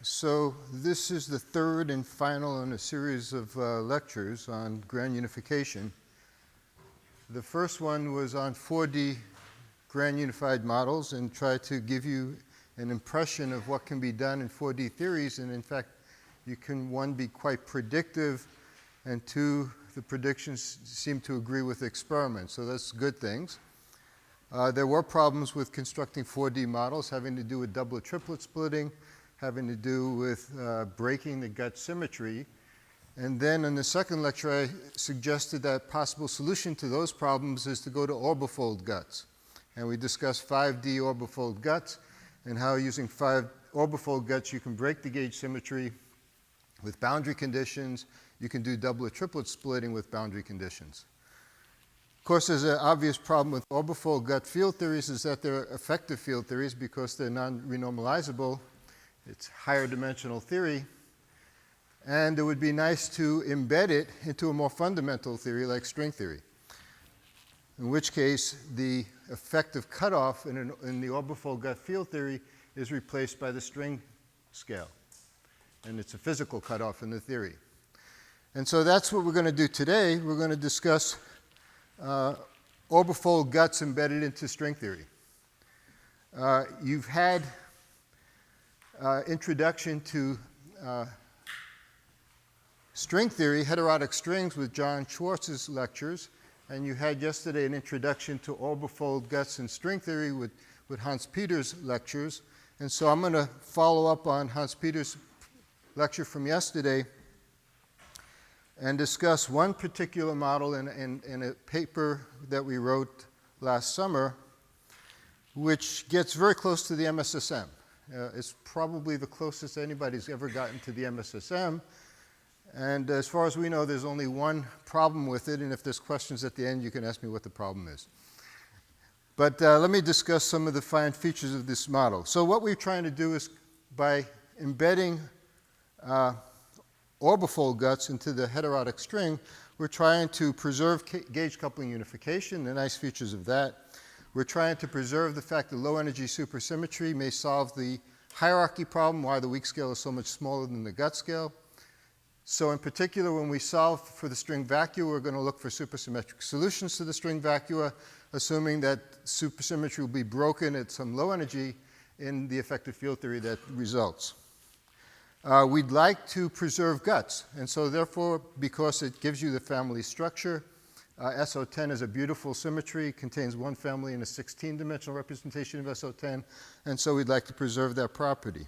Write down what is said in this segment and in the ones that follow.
So this is the third and final in a series of lectures on grand unification. The first one was on 4D grand unified models and tried to give you an impression of what can be done in 4D theories. And in fact, you can, one, be quite predictive, and two, the predictions seem to agree with experiments. So that's good things. There were problems with constructing 4D models having to do with doublet triplet splitting, having to do with breaking the gut symmetry. And then in the second lecture, I suggested that possible solution to those problems is to go to orbifold guts. And we discussed 5D orbifold guts and how using 5 orbifold guts you can break the gauge symmetry with boundary conditions. You can do doublet triplet splitting with boundary conditions. Of course, there's an obvious problem with orbifold gut field theories is that they're effective field theories because they're non-renormalizable. It's higher dimensional theory. And it would be nice to embed it into a more fundamental theory like string theory, in which case the effective cutoff in the orbifold gut field theory is replaced by the string scale. And it's a physical cutoff in the theory. And so that's what we're going to do today. We're going to discuss orbifold guts embedded into string theory. You've had introduction to string theory, heterotic strings with John Schwartz's lectures, and you had yesterday an introduction to orbifold guts in string theory with Hans Peter's lectures. And so I'm going to follow up on Hans Peter's lecture from yesterday and discuss one particular model in a paper that we wrote last summer, which gets very close to the MSSM. It's probably the closest anybody's ever gotten to the MSSM. And as far as we know, there's only one problem with it. And if there's questions at the end, you can ask me what the problem is. But let me discuss some of the fine features of this model. So what we're trying to do is by embedding orbifold guts into the heterotic string, we're trying to preserve gauge coupling unification, the nice features of that. We're trying to preserve the fact that low energy supersymmetry may solve the hierarchy problem, why the weak scale is so much smaller than the gut scale. So in particular, when we solve for the string vacua, we're going to look for supersymmetric solutions to the string vacua, assuming that supersymmetry will be broken at some low energy in the effective field theory that results. We'd like to preserve guts, and so therefore, because it gives you the family structure, SO10 is a beautiful symmetry, contains one family in a 16-dimensional representation of SO10, and so we'd like to preserve that property.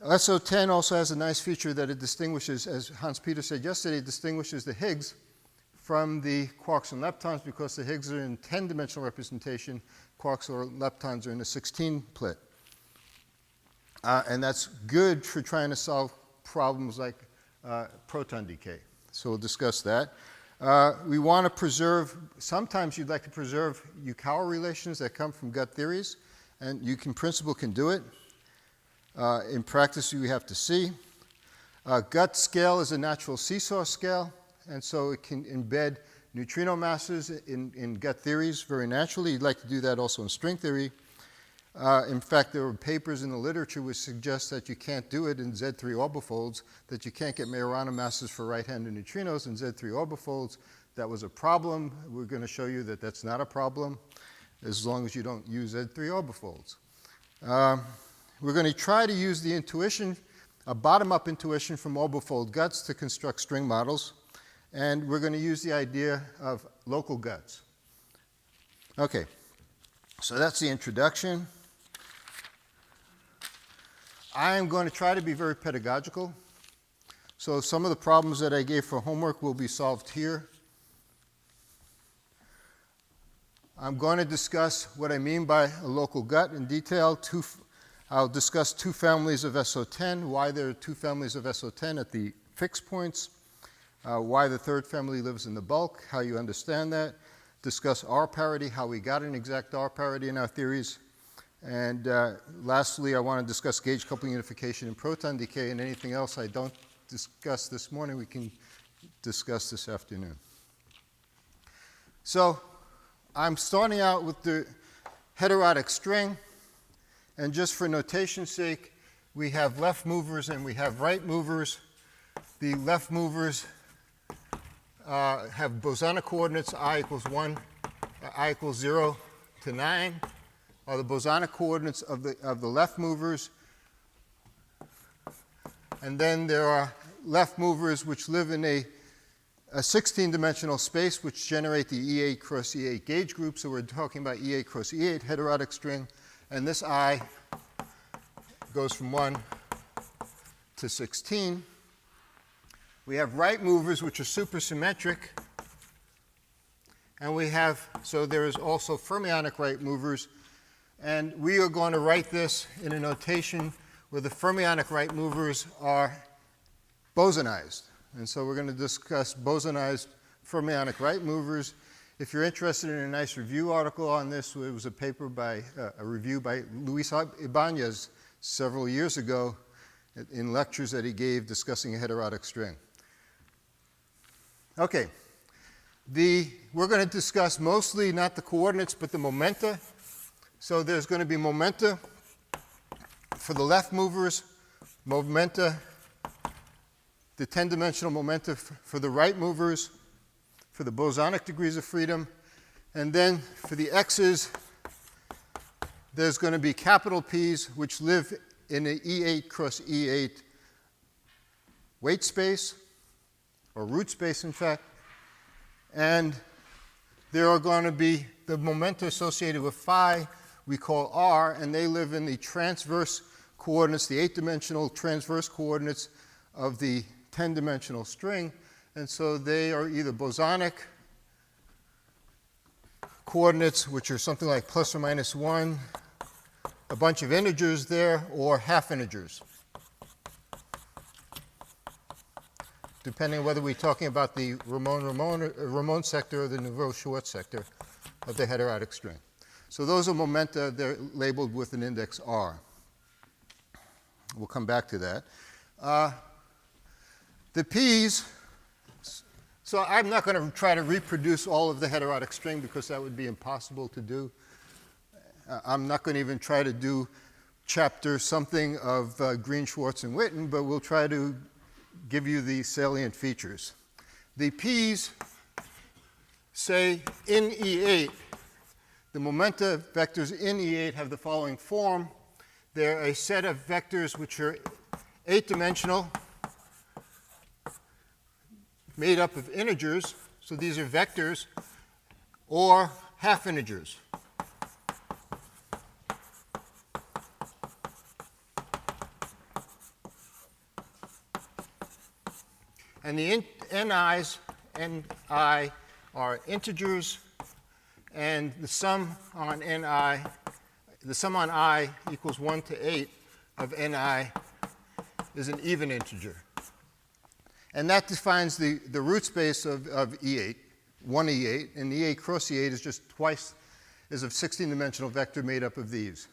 SO10 also has a nice feature that it distinguishes, as Hans Peter said yesterday, it distinguishes the Higgs from the quarks and leptons because the Higgs are in 10-dimensional representation, quarks or leptons are in a 16-plit. And that's good for trying to solve problems like proton decay. So we'll discuss that. We want to preserve, sometimes you'd like to preserve Yukawa relations that come from gut theories, and you in principle can do it. In practice, you have to see. Gut scale is a natural seesaw scale, and so it can embed neutrino masses in gut theories very naturally. You'd like to do that also in string theory. In fact, there are papers in the literature which suggest that you can't do it in Z3 orbifolds, that you can't get Majorana masses for right-handed neutrinos in Z3 orbifolds. That was a problem. We're going to show you that that's not a problem as long as you don't use Z3 orbifolds. We're going to try to use the intuition, a bottom-up intuition from orbifold guts to construct string models. And we're going to use the idea of local guts. Okay, so that's the introduction. I am going to try to be very pedagogical. So some of the problems that I gave for homework will be solved here. I'm going to discuss what I mean by a local gut in detail. I'll discuss two families of SO10, why there are two families of SO10 at the fixed points, why the third family lives in the bulk, how you understand that, discuss R parity, how we got an exact R parity in our theories, and lastly, I want to discuss gauge coupling unification and proton decay, and anything else I don't discuss this morning, we can discuss this afternoon. So I'm starting out with the heterotic string. And just for notation's sake, we have left movers and we have right movers. The left movers have bosonic coordinates I equals 0 to 9 are the bosonic coordinates of the left movers. And then there are left movers which live in a 16-dimensional space which generate the E8 cross E8 gauge group. So we're talking about E8 cross E8 heterotic string. And this I goes from 1 to 16. We have right movers which are supersymmetric. And we have, so there is also fermionic right movers. And we are going to write this in a notation where the fermionic right movers are bosonized. And so we're going to discuss bosonized fermionic right movers. If you're interested in a nice review article on this, it was a paper by, a review by Luis Ibanez several years ago in lectures that he gave discussing a heterotic string. Okay. We're going to discuss mostly not the coordinates, but the momenta. So there's going to be momenta for the left movers, momenta, the 10-dimensional momenta for the right movers, for the bosonic degrees of freedom. And then for the x's, there's going to be capital P's, which live in an E8 cross E8 weight space, or root space, in fact. And there are going to be the momenta associated with phi we call r, and they live in the transverse coordinates, the 8-dimensional transverse coordinates of the 10-dimensional string. And so they are either bosonic coordinates, which are something like plus or minus 1, a bunch of integers there, or half integers, depending on whether we're talking about the Ramon sector or the Nouveau-Schwarz sector of the heterotic string. So those are momenta. They're labeled with an index r. We'll come back to that. The p's, so I'm not going to try to reproduce all of the heterotic string because that would be impossible to do. I'm not going to even try to do chapter something of Green, Schwarz, and Witten, but we'll try to give you the salient features. The p's say in E8, the momenta vectors in E8 have the following form. They're a set of vectors which are 8-dimensional, made up of integers. So these are vectors, or half integers. And the ni's, ni are integers, and the sum on ni, the sum on I equals 1 to 8 of ni is an even integer. And that defines the root space of E8, 1 E8, and E8 cross E8 is just twice is a 16-dimensional vector made up of these.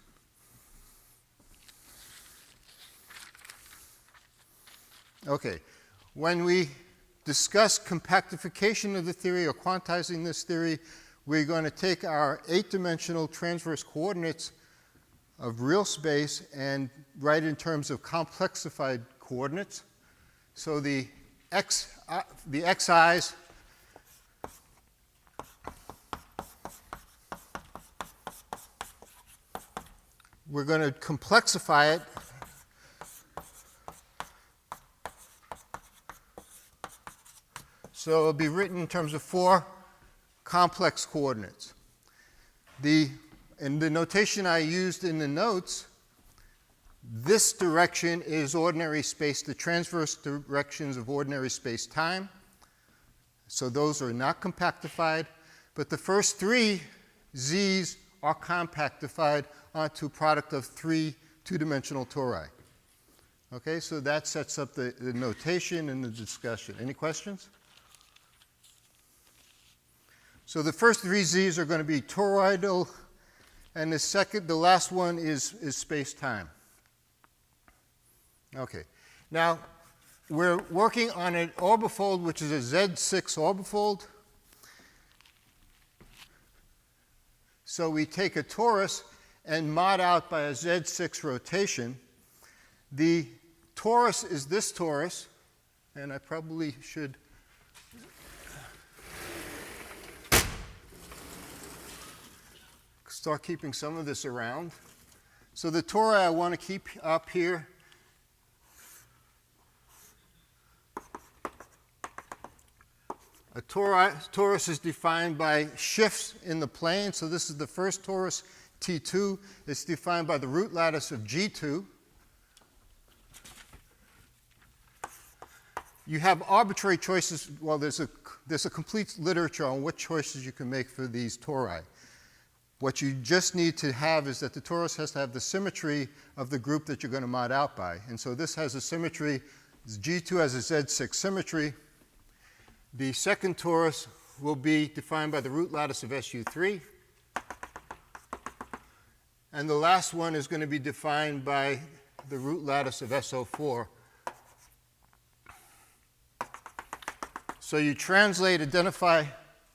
Okay. When we discuss compactification of the theory or quantizing this theory, we're going to take our 8-dimensional transverse coordinates of real space and write in terms of complexified coordinates. So the xi's we're going to complexify it so it'll be written in terms of 4 complex coordinates. In the notation I used in the notes, this direction is ordinary space, the transverse directions of ordinary space-time. So those are not compactified. But the first 3 z's are compactified onto a product of 3 2-dimensional tori. Okay, so that sets up the notation and the discussion. Any questions? So the first 3 z's are going to be toroidal, and the last one is space-time. Okay. Now, we're working on an orbifold, which is a Z6 orbifold. So we take a torus and mod out by a Z6 rotation. The torus is this torus, and I probably should start keeping some of this around. So the tori I want to keep up here a torus is defined by shifts in the plane. So this is the first torus, T2. It's defined by the root lattice of G2. You have arbitrary choices. Well, there's a complete literature on what choices you can make for these tori. What you just need to have is that the torus has to have the symmetry of the group that you're going to mod out by. And so this has a symmetry. G2 has a Z6 symmetry. The second torus will be defined by the root lattice of SU3. And the last one is going to be defined by the root lattice of SO4. So you translate, identify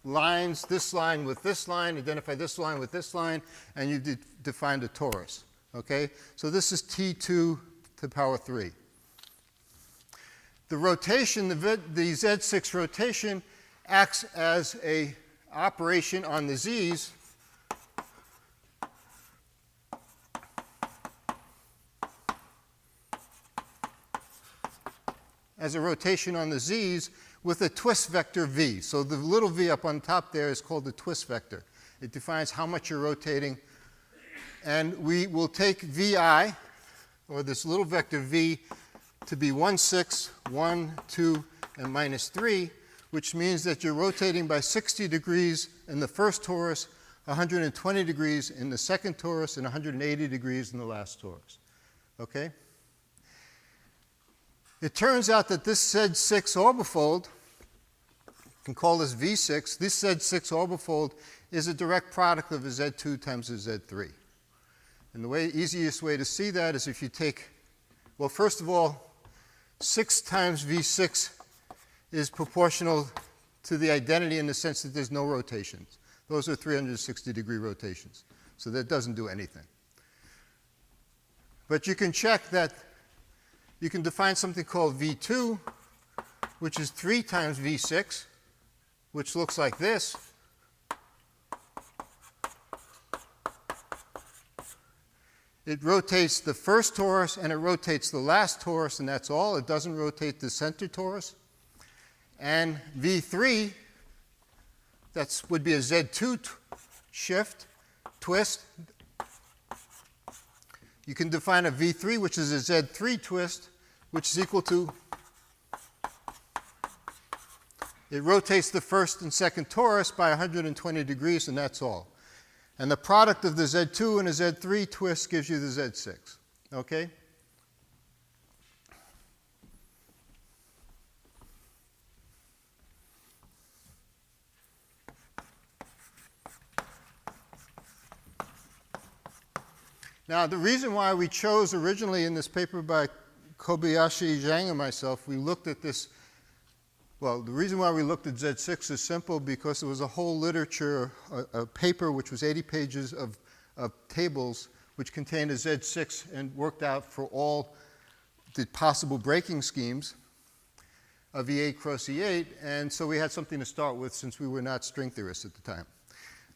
lines, this line with this line, identify this line with this line, and you define the torus. Okay? So this is T2 to the power 3. The rotation, the Z6 rotation, acts as an operation on the Z's as a rotation on the Z's with a twist vector V. So the little v up on top there is called the twist vector. It defines how much you're rotating. And we will take VI, or this little vector V, to be 1, 6, 1, 2, and minus 3, which means that you're rotating by 60 degrees in the first torus, 120 degrees in the second torus, and 180 degrees in the last torus. Okay? It turns out that this Z6 orbifold, you can call this V6, this Z6 orbifold is a direct product of a Z2 times a Z3. And the easiest way to see that is if you take, well, first of all, 6 times V6 is proportional to the identity in the sense that there's no rotations. Those are 360-degree rotations. So that doesn't do anything. But you can check that you can define something called V2, which is 3 times V6, which looks like this. It rotates the first torus and it rotates the last torus, and that's all. It doesn't rotate the center torus. And V3, that would be a Z2 shift, twist. You can define a V3, which is a Z3 twist, which is equal to, it rotates the first and second torus by 120 degrees, and that's all. And the product of the Z2 and a Z3 twist gives you the Z6. Okay? Now, the reason why we chose originally in this paper by Kobayashi, Zhang, and myself, we looked at this. Well, the reason why we looked at Z6 is simple because there was a whole literature, a paper which was 80 pages of tables which contained a Z6 and worked out for all the possible breaking schemes of E8 cross E8. And so we had something to start with since we were not string theorists at the time.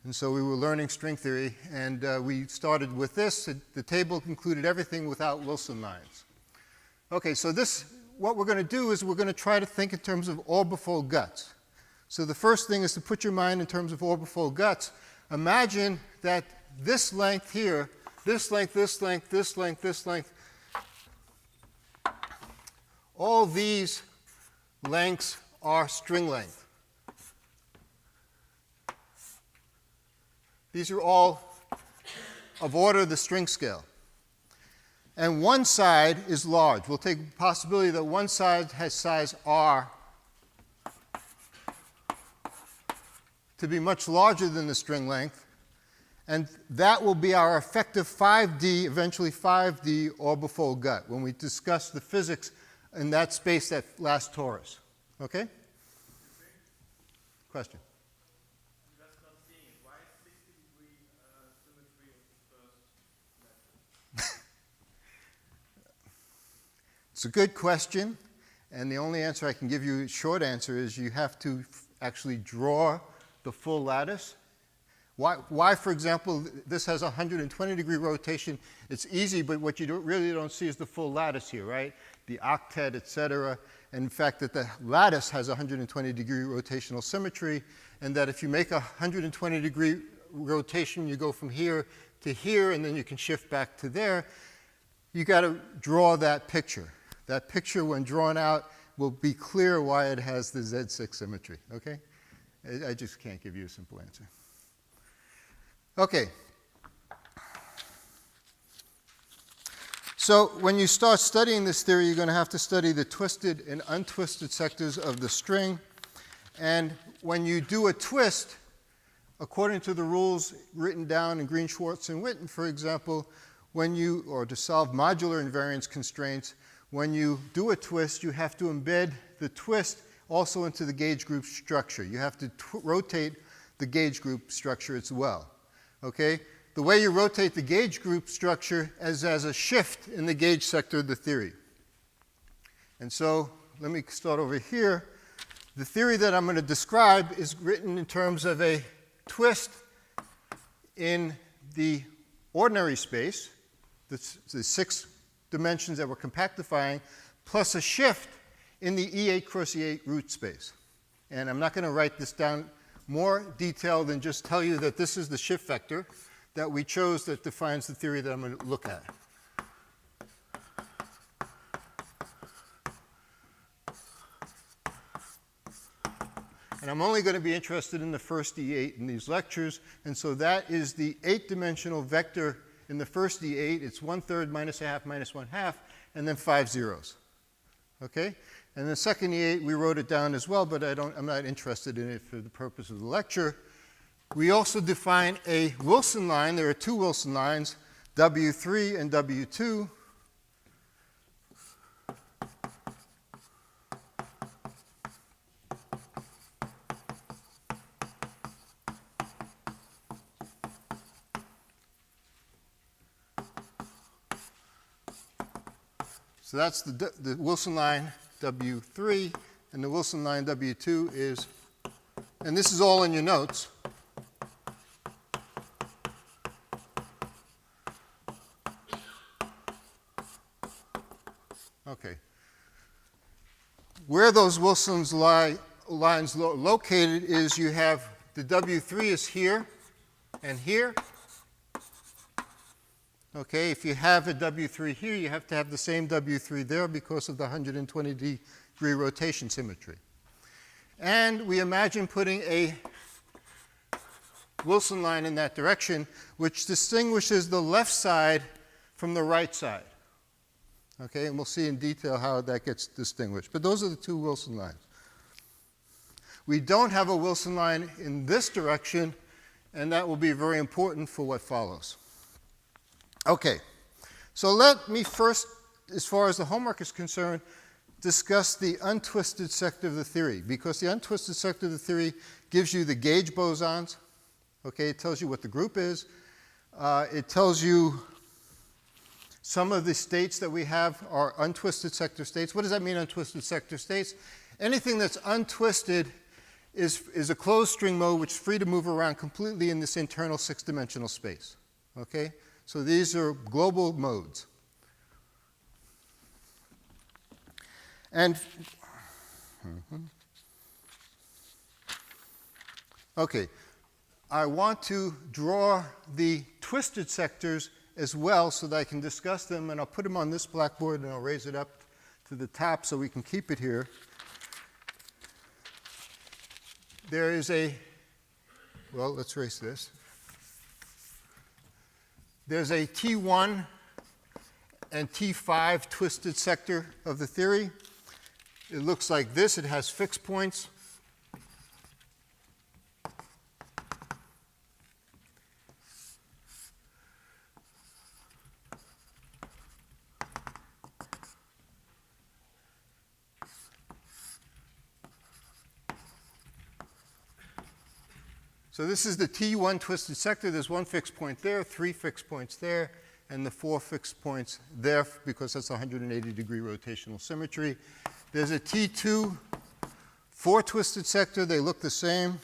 And so we were learning string theory, and we started with this. The table included everything without Wilson lines. Okay, so this, what we're going to do is we're going to try to think in terms of orbifold guts. So the first thing is to put your mind in terms of orbifold guts. Imagine that this length here, this length, this length, this length, this length, all these lengths are string length. These are all of order the string scale. And one side is large. We'll take the possibility that one side has size r to be much larger than the string length. And that will be our effective 5D, eventually 5D orbifold gut when we discuss the physics in that space, that last torus. Okay? Question? It's a good question, and the only answer I can give you, short answer, is you have to actually draw the full lattice. Why, for example, this has a 120-degree rotation? It's easy, but what you really don't see is the full lattice here, right? The octet, et cetera. And in fact, that the lattice has a 120-degree rotational symmetry, and that if you make a 120-degree rotation, you go from here to here, and then you can shift back to there. You got to draw that picture. That picture, when drawn out, will be clear why it has the Z6 symmetry, okay? I just can't give you a simple answer. Okay. So when you start studying this theory, you're going to have to study the twisted and untwisted sectors of the string. And when you do a twist, according to the rules written down in Green, Schwartz, and Witten, for example, or to solve modular invariance constraints, when you do a twist, you have to embed the twist also into the gauge group structure. You have to rotate the gauge group structure as well. Okay? The way you rotate the gauge group structure is as a shift in the gauge sector of the theory. And so let me start over here. The theory that I'm going to describe is written in terms of a twist in the ordinary space, the 6 dimensions that we're compactifying, plus a shift in the E8 cross E8 root space. And I'm not going to write this down more detailed than just tell you that this is the shift vector that we chose that defines the theory that I'm going to look at. And I'm only going to be interested in the first E8 in these lectures, and so that is the 8-dimensional vector in the first E8. It's 1/3, -1/2, -1/2, and then 5 zeros. Okay? And the second E8, we wrote it down as well, but I'm not interested in it for the purpose of the lecture. We also define a Wilson line. There are 2 Wilson lines, W3 and W2. So that's the Wilson line W3, and the Wilson line W2 is, and this is all in your notes. Okay. Where those Wilson's lines located is you have the W3 is here and here. Okay, if you have a W3 here, you have to have the same W3 there because of the 120-degree rotation symmetry. And we imagine putting a Wilson line in that direction, which distinguishes the left side from the right side. Okay, and we'll see in detail how that gets distinguished. But those are the 2 Wilson lines. We don't have a Wilson line in this direction, and that will be very important for what follows. Okay, so let me first, as far as the homework is concerned, discuss the untwisted sector of the theory, because the untwisted sector of the theory gives you the gauge bosons. Okay, it tells you what the group is. It tells you some of the states that we have are untwisted sector states. What does that mean, untwisted sector states? Anything that's untwisted is a closed string mode which is free to move around completely in this internal 6-dimensional space. Okay? So these are global modes. And okay, I want to draw the twisted sectors as well so that I can discuss them, and I'll put them on this blackboard and I'll raise it up to the top so we can keep it here. There is well, let's erase this. There's a T1 and T5 twisted sector of the theory. It looks like this. It has fixed points. So this is the T1 twisted sector. There's 1 fixed point there, 3 fixed points there, and the 4 fixed points there because that's 180-degree rotational symmetry. There's a T2 4 twisted sector. They look the same.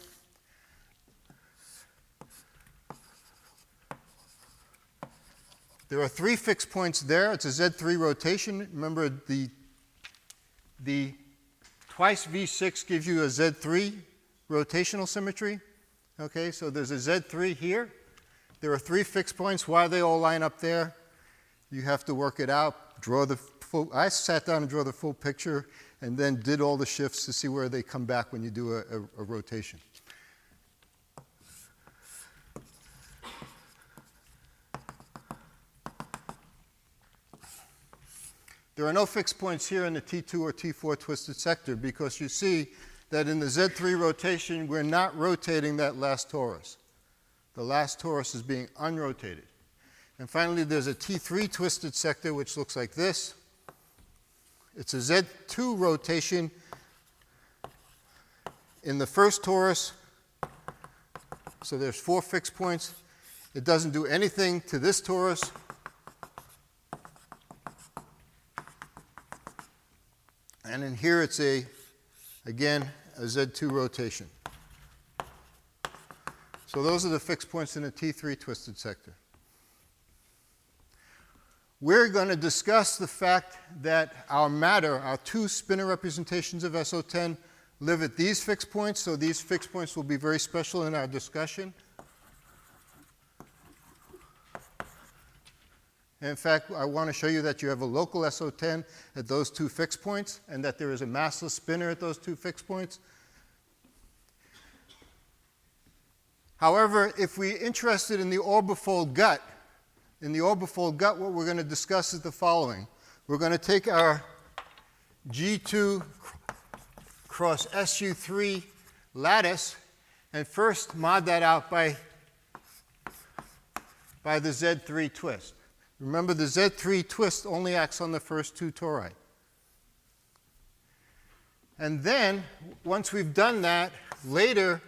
There are 3 fixed points there. It's a Z3 rotation. Remember, the twice V6 gives you a Z3 rotational symmetry. Okay, so there's a Z3 here. There are 3 fixed points. Why they all line up there? You have to work it out, draw the full. I sat down and drew the full picture and then did all the shifts to see where they come back when you do a rotation. There are no fixed points here in the T2 or T4 twisted sector because you see that in the Z3 rotation, we're not rotating that last torus. The last torus is being unrotated. And finally, there's a T3 twisted sector, which looks like this. It's a Z2 rotation in the first torus. So there's 4 fixed points. It doesn't do anything to this torus. And in here, it's again, a Z2 rotation. So those are the fixed points in the T3 twisted sector. We're going to discuss the fact that our matter, our 2 spinor representations of SO10, live at these fixed points. So these fixed points will be very special in our discussion. And in fact, I want to show you that you have a local SO10 at those 2 fixed points and that there is a massless spinor at those 2 fixed points. However, if we're interested in the orbifold gut, what we're going to discuss is the following. We're going to take our G2 cross SU3 lattice and first mod that out by the Z3 twist. Remember, the Z3 twist only acts on the first 2 tori. And then, once we've done that, later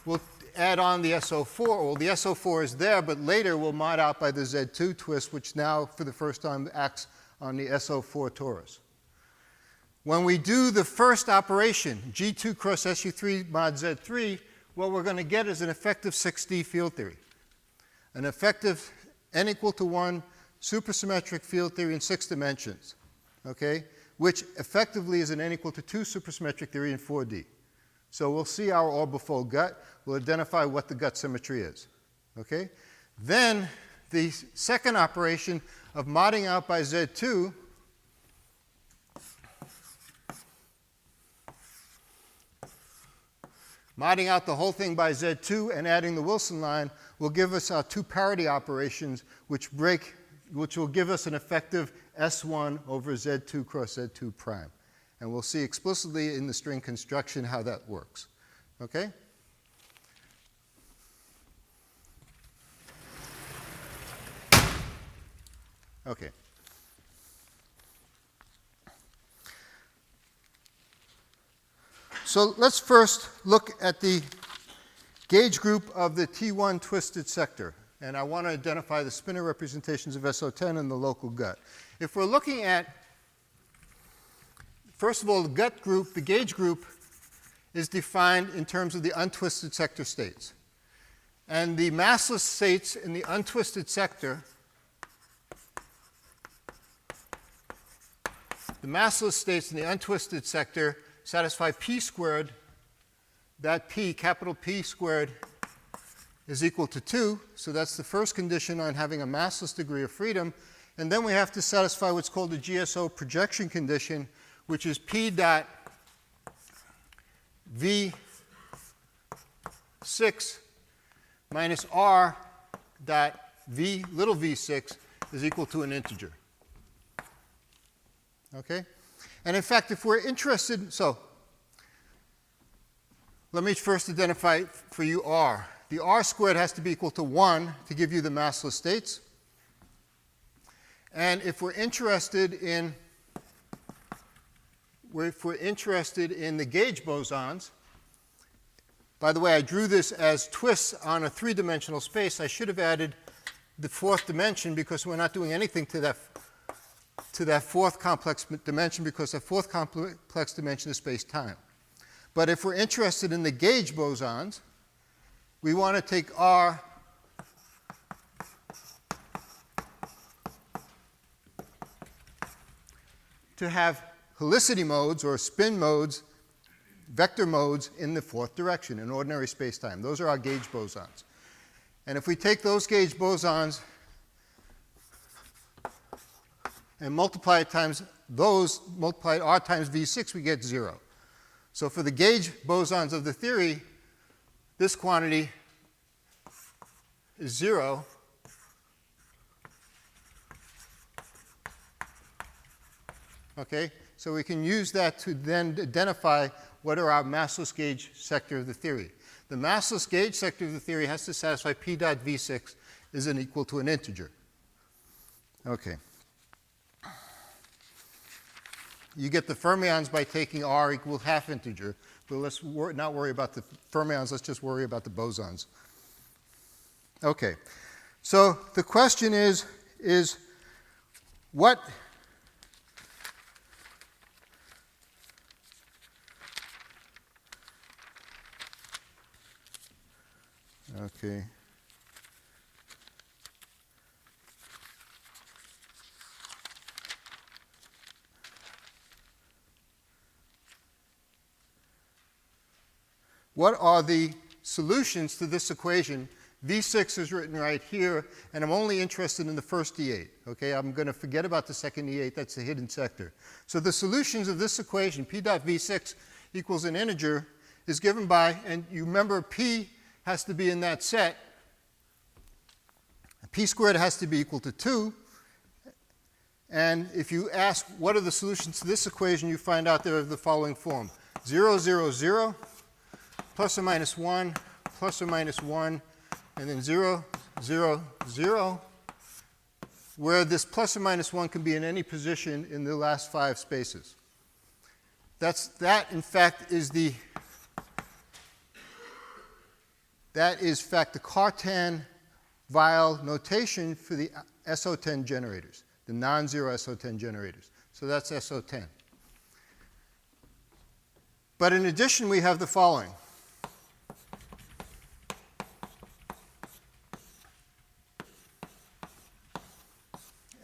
we'll add on the SO4. Well, the SO4 is there, but later we'll mod out by the Z2 twist, which now, for the first time, acts on the SO4 torus. When we do the first operation, G2 cross SU3 mod Z3, what we're going to get is an effective 6D field theory. An effective n equal to 1 supersymmetric field theory in 6 dimensions, okay, which effectively is an n equal to 2 supersymmetric theory in 4D. So we'll see our orbifold gut. We'll identify what the gut symmetry is. Okay? Then the second operation of modding out by Z2 modding out the whole thing by Z2 and adding the Wilson line will give us our 2 parity operations which will give us an effective S1 over Z2 cross Z2 prime. And we'll see explicitly in the string construction how that works. Okay? Okay. So let's first look at the gauge group of the T1 twisted sector. And I want to identify the spinor representations of SO10 in the local gut. If we're looking at, first of all, the gut group, the gauge group, is defined in terms of the untwisted sector states. And the massless states in the untwisted sector, satisfy p squared. That p, capital P squared, is equal to 2. So that's the first condition on having a massless degree of freedom. And then we have to satisfy what's called the GSO projection condition, which is p dot v6 minus r dot v little v6 is equal to an integer. Okay? And in fact, if we're interested, so let me first identify for you r. The r squared has to be equal to 1 to give you the massless states. And if we're interested in the gauge bosons, by the way, I drew this as twists on a 3-dimensional space. I should have added the fourth dimension because we're not doing anything to that fourth complex dimension because the fourth complex dimension is space-time. But if we're interested in the gauge bosons, we want to take R to have helicity modes or spin modes, vector modes in the fourth direction in ordinary space-time. Those are our gauge bosons. And if we take those gauge bosons and multiply it times those, multiply R times V6, we get 0. So for the gauge bosons of the theory, this quantity is 0. Okay? So we can use that to then identify what are our massless gauge sector of the theory. The massless gauge sector of the theory has to satisfy P dot V6 is equal to an integer. Okay. You get the fermions by taking R equals half integer, but let's not worry about the fermions, let's just worry about the bosons. Okay. So the question is what okay. What are the solutions to this equation? V6 is written right here, and I'm only interested in the first E8. Okay, I'm going to forget about the second E8. That's the hidden sector. So the solutions of this equation, P dot V6 equals an integer, is given by, and you remember P has to be in that set. P squared has to be equal to 2. And if you ask what are the solutions to this equation, you find out they're of the following form. 0, 0, 0. Plus or minus 1, plus or minus 1, and then 0, 0, 0, where this plus or minus 1 can be in any position in the last 5 spaces. That, in fact, is the Cartan-Weil notation for the SO10 generators, the non-zero SO10 generators. So that's SO10. But in addition, we have the following.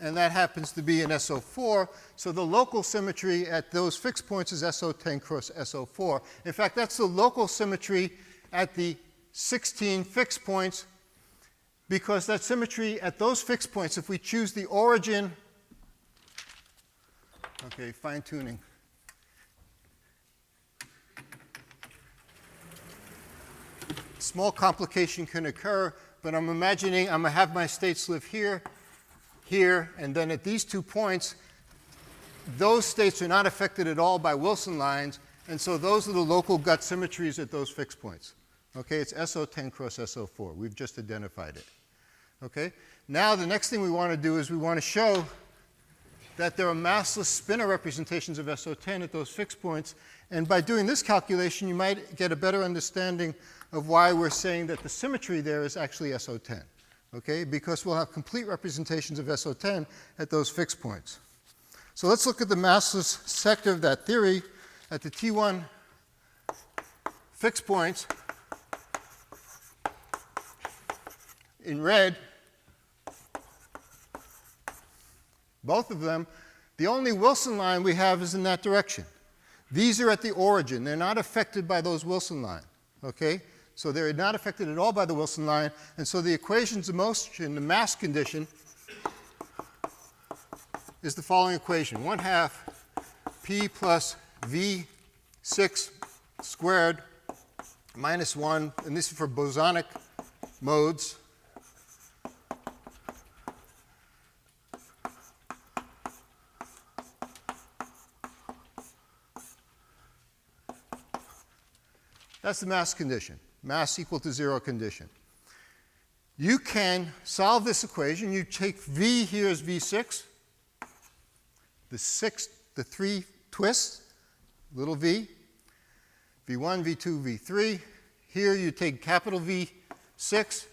And that happens to be in SO4. So the local symmetry at those fixed points is SO10 cross SO4. In fact, that's the local symmetry at the 16 fixed points, because that symmetry at those fixed points, if we choose the origin, okay, fine-tuning. Small complication can occur, but I'm imagining I'm going to have my states live here, here, and then at these 2 points, those states are not affected at all by Wilson lines, and so those are the local gut symmetries at those fixed points. Okay, it's SO10 cross SO4. We've just identified it. Okay, now the next thing we want to do is we want to show that there are massless spinor representations of SO10 at those fixed points, and by doing this calculation, you might get a better understanding of why we're saying that the symmetry there is actually SO10. Okay, because we'll have complete representations of SO10 at those fixed points. So let's look at the massless sector of that theory at the T1 fixed points. In red, both of them, the only Wilson line we have is in that direction. These are at the origin. They're not affected by those Wilson lines. Okay? So they're not affected at all by the Wilson line, and so the equations of motion, the mass condition, is the following equation. 1/2 P plus V6 squared minus 1, and this is for bosonic modes. That's the mass condition. Mass equal to 0 condition. You can solve this equation. You take V here as V6, the 3 twists, little v, V1, V2, V3. Here you take capital V6.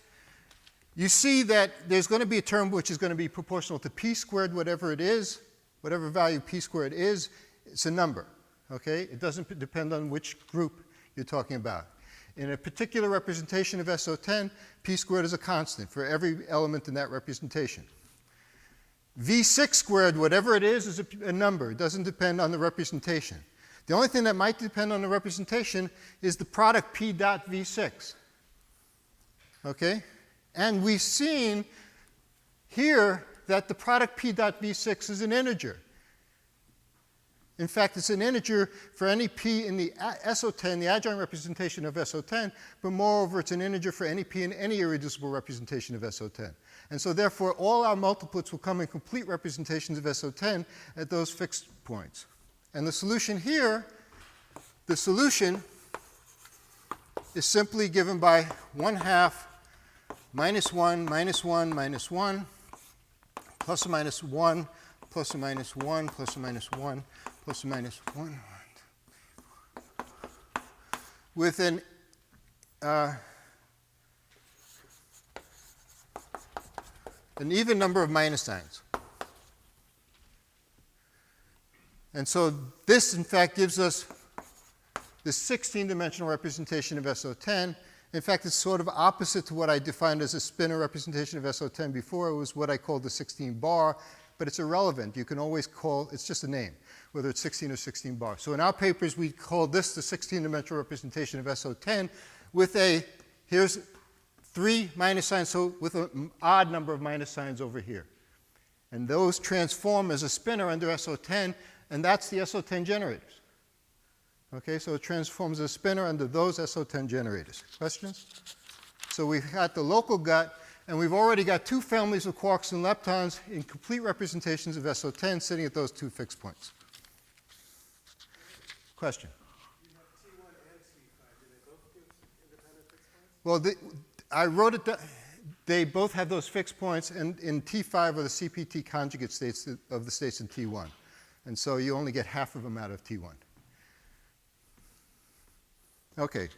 you see that there's going to be a term which is going to be proportional to p squared, whatever it is, whatever value p squared is, it's a number, okay? It doesn't depend on which group you're talking about. In a particular representation of SO10, p squared is a constant for every element in that representation. V6 squared, whatever it is a number. It doesn't depend on the representation. The only thing that might depend on the representation is the product p dot v6, okay? And we've seen here that the product p dot v6 is an integer. In fact, it's an integer for any p in the SO10, the adjoint representation of SO10, but moreover, it's an integer for any p in any irreducible representation of SO10. And so therefore, all our multiplets will come in complete representations of SO10 at those fixed points. And the solution here, the solution is simply given by 1/2 minus 1, minus 1, minus 1, plus or minus 1, plus or minus 1, plus or minus 1, plus or minus 1, with an even number of minus signs. And so this, in fact, gives us the 16-dimensional representation of SO10. In fact, it's sort of opposite to what I defined as a spinor representation of SO10 before. It was what I called the 16 bar, but it's irrelevant. You can always call, it's just a name, whether it's 16 or 16 bar. So in our papers, we call this the 16-dimensional representation of SO10 with a, here's 3 minus signs, so with an odd number of minus signs over here. And those transform as a spinor under SO10, and that's the SO10 generators. Okay, so it transforms as a spinor under those SO10 generators. Questions? So we've got the local gut, and we've already got 2 families of quarks and leptons in complete representations of SO10 sitting at those 2 fixed points. Question? You have T1 and T5. Do they both give independent fixed points? Well, I wrote it down. They both have those fixed points, and in T5 are the CPT conjugate states of the states in T1. And so you only get half of them out of T1. Okay.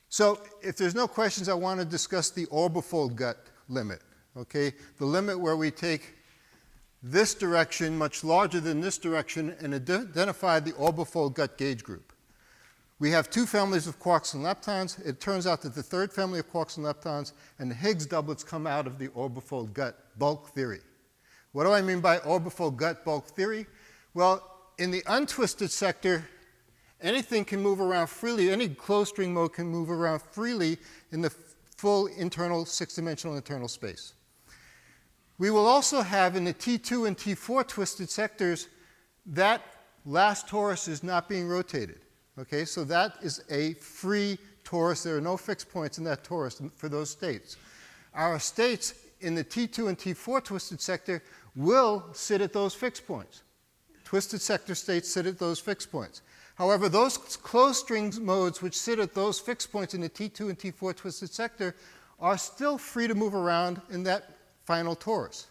So if there's no questions, I want to discuss the orbifold gut limit. Okay? The limit where we take this direction much larger than this direction and identify the orbifold gut gauge group. We have 2 families of quarks and leptons. It turns out that the 3rd family of quarks and leptons and the Higgs doublets come out of the orbifold gut bulk theory. What do I mean by orbifold gut bulk theory? Well, in the untwisted sector, anything can move around freely. Any closed string mode can move around freely in the full internal 6-dimensional internal space. We will also have in the T2 and T4 twisted sectors, that last torus is not being rotated. Okay, so that is a free torus. There are no fixed points in that torus for those states. Our states in the T2 and T4 twisted sector will sit at those fixed points. Twisted sector states sit at those fixed points. However, those closed string modes which sit at those fixed points in the T2 and T4 twisted sector are still free to move around in that final torus.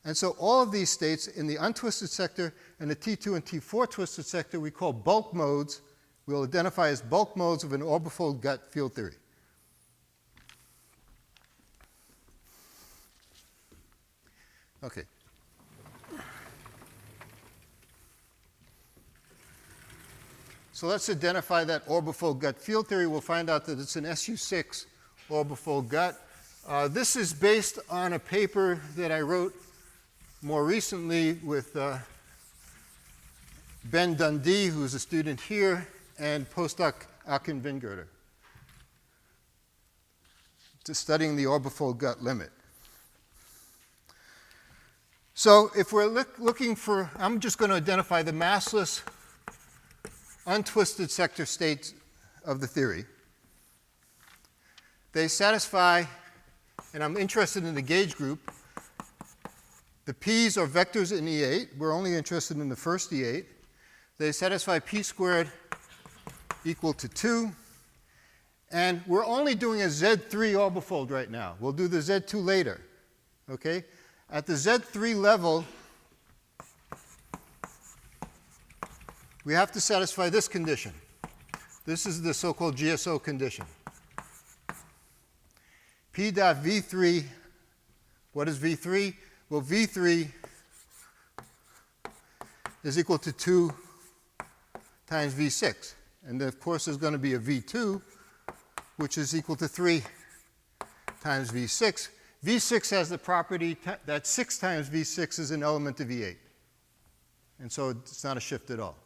And so all of these states in the untwisted sector and the T2 and T4 twisted sector we call bulk modes. We'll identify as bulk modes of an orbifold gut field theory. Okay. So let's identify that orbifold gut field theory. We'll find out that it's an SU6 orbifold gut. This is based on a paper that I wrote more recently with Ben Dundee, who's a student here, and postdoc Akin Vingurter, studying the orbifold gut limit. So if we're looking for, I'm just going to identify the massless, untwisted sector states of the theory. They satisfy, and I'm interested in the gauge group. The p's are vectors in E8. We're only interested in the first E8. They satisfy p squared equal to 2. And we're only doing a Z3 orbifold right now. We'll do the Z2 later. Okay? At the Z3 level, we have to satisfy this condition. This is the so-called Gso condition. P dot V3, what is V3? Well, V3 is equal to 2 times V6. And then, of course, there's going to be a V2, which is equal to 3 times V6. V6 has the property that 6 times V6 is an element of E8. And so it's not a shift at all.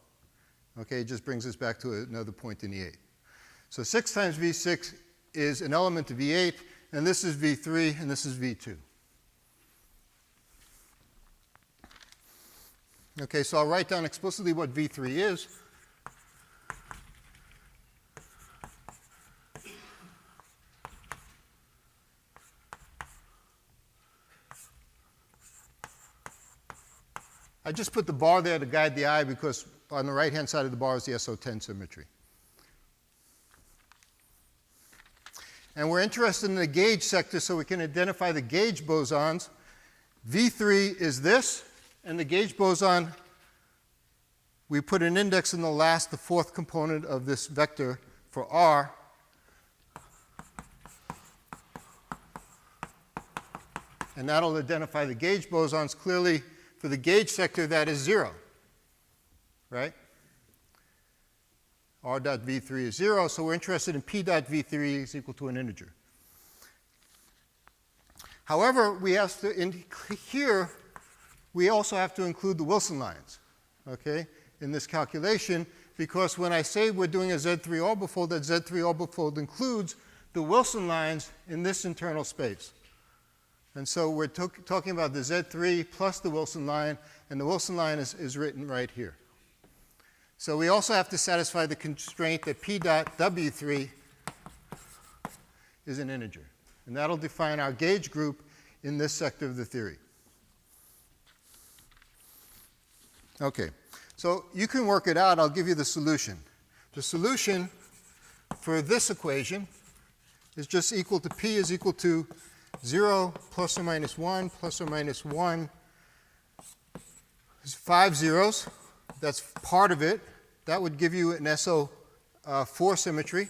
Okay, it just brings us back to another point in E8. So 6 times V6 is an element of E8, and this is V3, and this is V2. Okay, so I'll write down explicitly what V3 is. I just put the bar there to guide the eye because on the right-hand side of the bar is the SO10 symmetry. And we're interested in the gauge sector so we can identify the gauge bosons. V3 is this, and the gauge boson, we put an index in the fourth component of this vector for R. And that'll identify the gauge bosons clearly. For the gauge sector, that is 0, right? R dot V3 is 0, so we're interested in P dot V3 is equal to an integer. However, we have to, here, we also have to include the Wilson lines, okay, in this calculation, because when I say we're doing a Z3 orbifold, that Z3 orbifold includes the Wilson lines in this internal space. And so we're talking about the Z3 plus the Wilson line, and the Wilson line is written right here. So we also have to satisfy the constraint that P dot W3 is an integer. And that'll define our gauge group in this sector of the theory. Okay, so you can work it out. I'll give you the solution. The solution for this equation is just equal to P is equal to 0 plus or minus 1 plus or minus 1 is 5 zeros. That's part of it. That would give you an SO4 symmetry.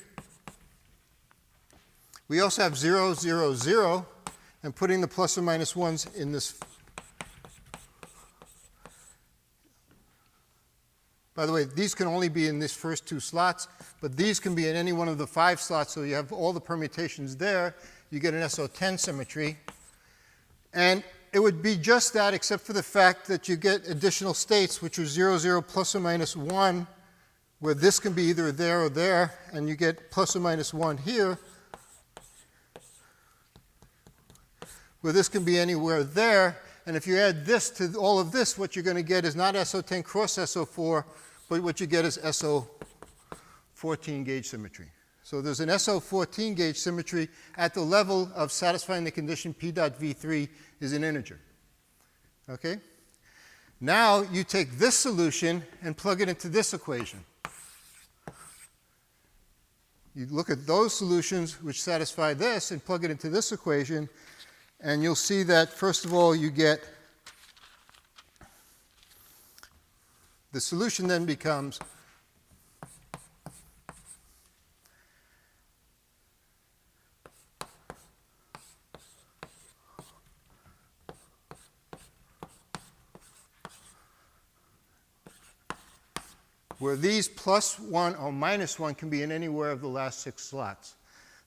We also have 0, 0, 0, and putting the plus or minus 1s in this. By the way, these can only be in these first 2 slots, but these can be in any one of the 5 slots, so you have all the permutations there. You get an SO10 symmetry. And it would be just that, except for the fact that you get additional states, which are 0, 0, plus or minus 1, where this can be either there or there, and you get plus or minus 1 here, where this can be anywhere there. And if you add this to all of this, what you're going to get is not SO10 cross SO4, but what you get is SO14 gauge symmetry. So there's an SO14 gauge symmetry at the level of satisfying the condition P dot V3 is an integer. Okay? Now you take this solution and plug it into this equation. You look at those solutions which satisfy this and plug it into this equation, and you'll see that, first of all, you get the solution then becomes where these plus 1 or minus 1 can be in anywhere of the last 6 slots.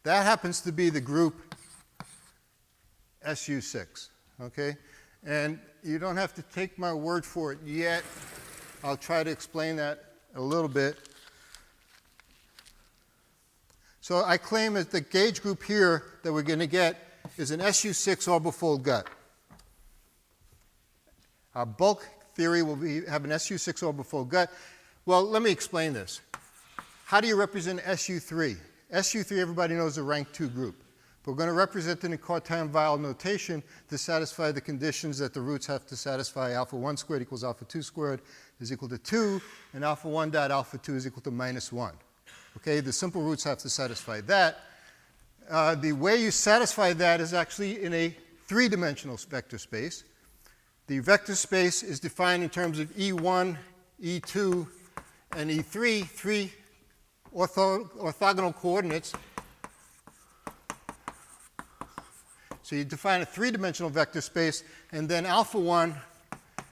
That happens to be the group SU6, okay? And you don't have to take my word for it yet. I'll try to explain that a little bit. So I claim that the gauge group here that we're going to get is an SU6 orbifold gut. Our bulk theory will have an SU6 orbifold gut. Well, let me explain this. How do you represent SU3? SU3, everybody knows, is a rank 2 group. But we're going to represent it in Cartan-Weil notation to satisfy the conditions that the roots have to satisfy. Alpha 1 squared equals alpha 2 squared is equal to 2, and alpha 1 dot alpha 2 is equal to minus 1. Okay, the simple roots have to satisfy that. The way you satisfy that is actually in a 3-dimensional vector space. The vector space is defined in terms of E1, E2, and E3, 3 orthogonal coordinates So you define a three-dimensional vector space, and then alpha 1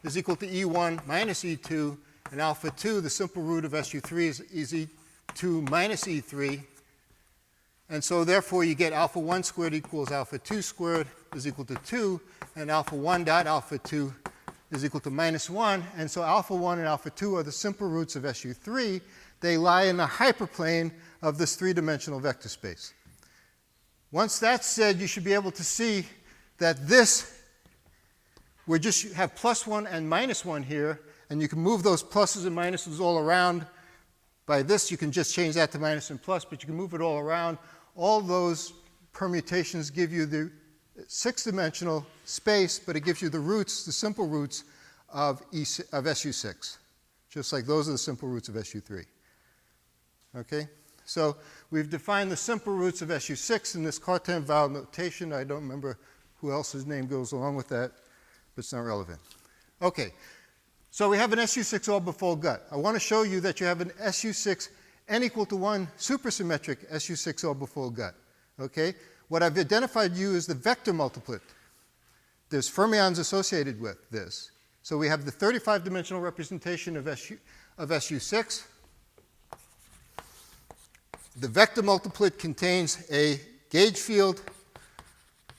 is equal to E1 minus E2, and alpha 2, the simple root of SU3, is E2 minus E3. And so therefore you get alpha 1 squared equals alpha 2 squared is equal to 2, and alpha 1 dot alpha 2 is equal to minus 1. And so alpha 1 and alpha 2 are the simple roots of SU3. They lie in the hyperplane of this three-dimensional vector space. Once that's said, you should be able to see that this, we just have plus 1 and minus 1 here, and you can move those pluses and minuses all around. By this, you can just change that to minus and plus, but you can move it all around. All those permutations give you the six-dimensional space, but it gives you the roots, the simple roots of SU6, just like those are the simple roots of SU3. Okay? So we've defined the simple roots of SU6 in this Cartan vowel notation. I don't remember who else's name goes along with that, but it's not relevant. Okay, so we have an SU6 orbifold gut. I want to show you that you have an SU6 n equal to 1 supersymmetric SU6 orbifold gut. Okay? What I've identified you is the vector multiplet. There's fermions associated with this. So we have the 35-dimensional representation of SU6. The vector multiplet contains a gauge field,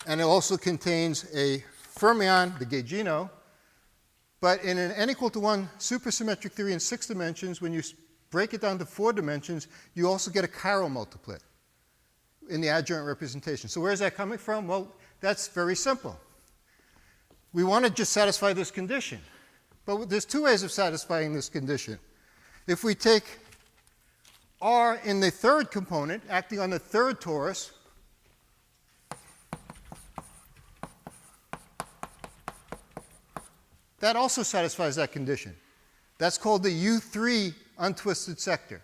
and it also contains a fermion, the gaugino. But in an n equal to 1 supersymmetric theory in 6 dimensions, when you break it down to 4 dimensions, you also get a chiral multiplet in the adjoint representation. So where is that coming from? Well, that's very simple. We want to just satisfy this condition. But there's two ways of satisfying this condition. If we take R in the third component, acting on the third torus, that also satisfies that condition. That's called the U3 untwisted sector.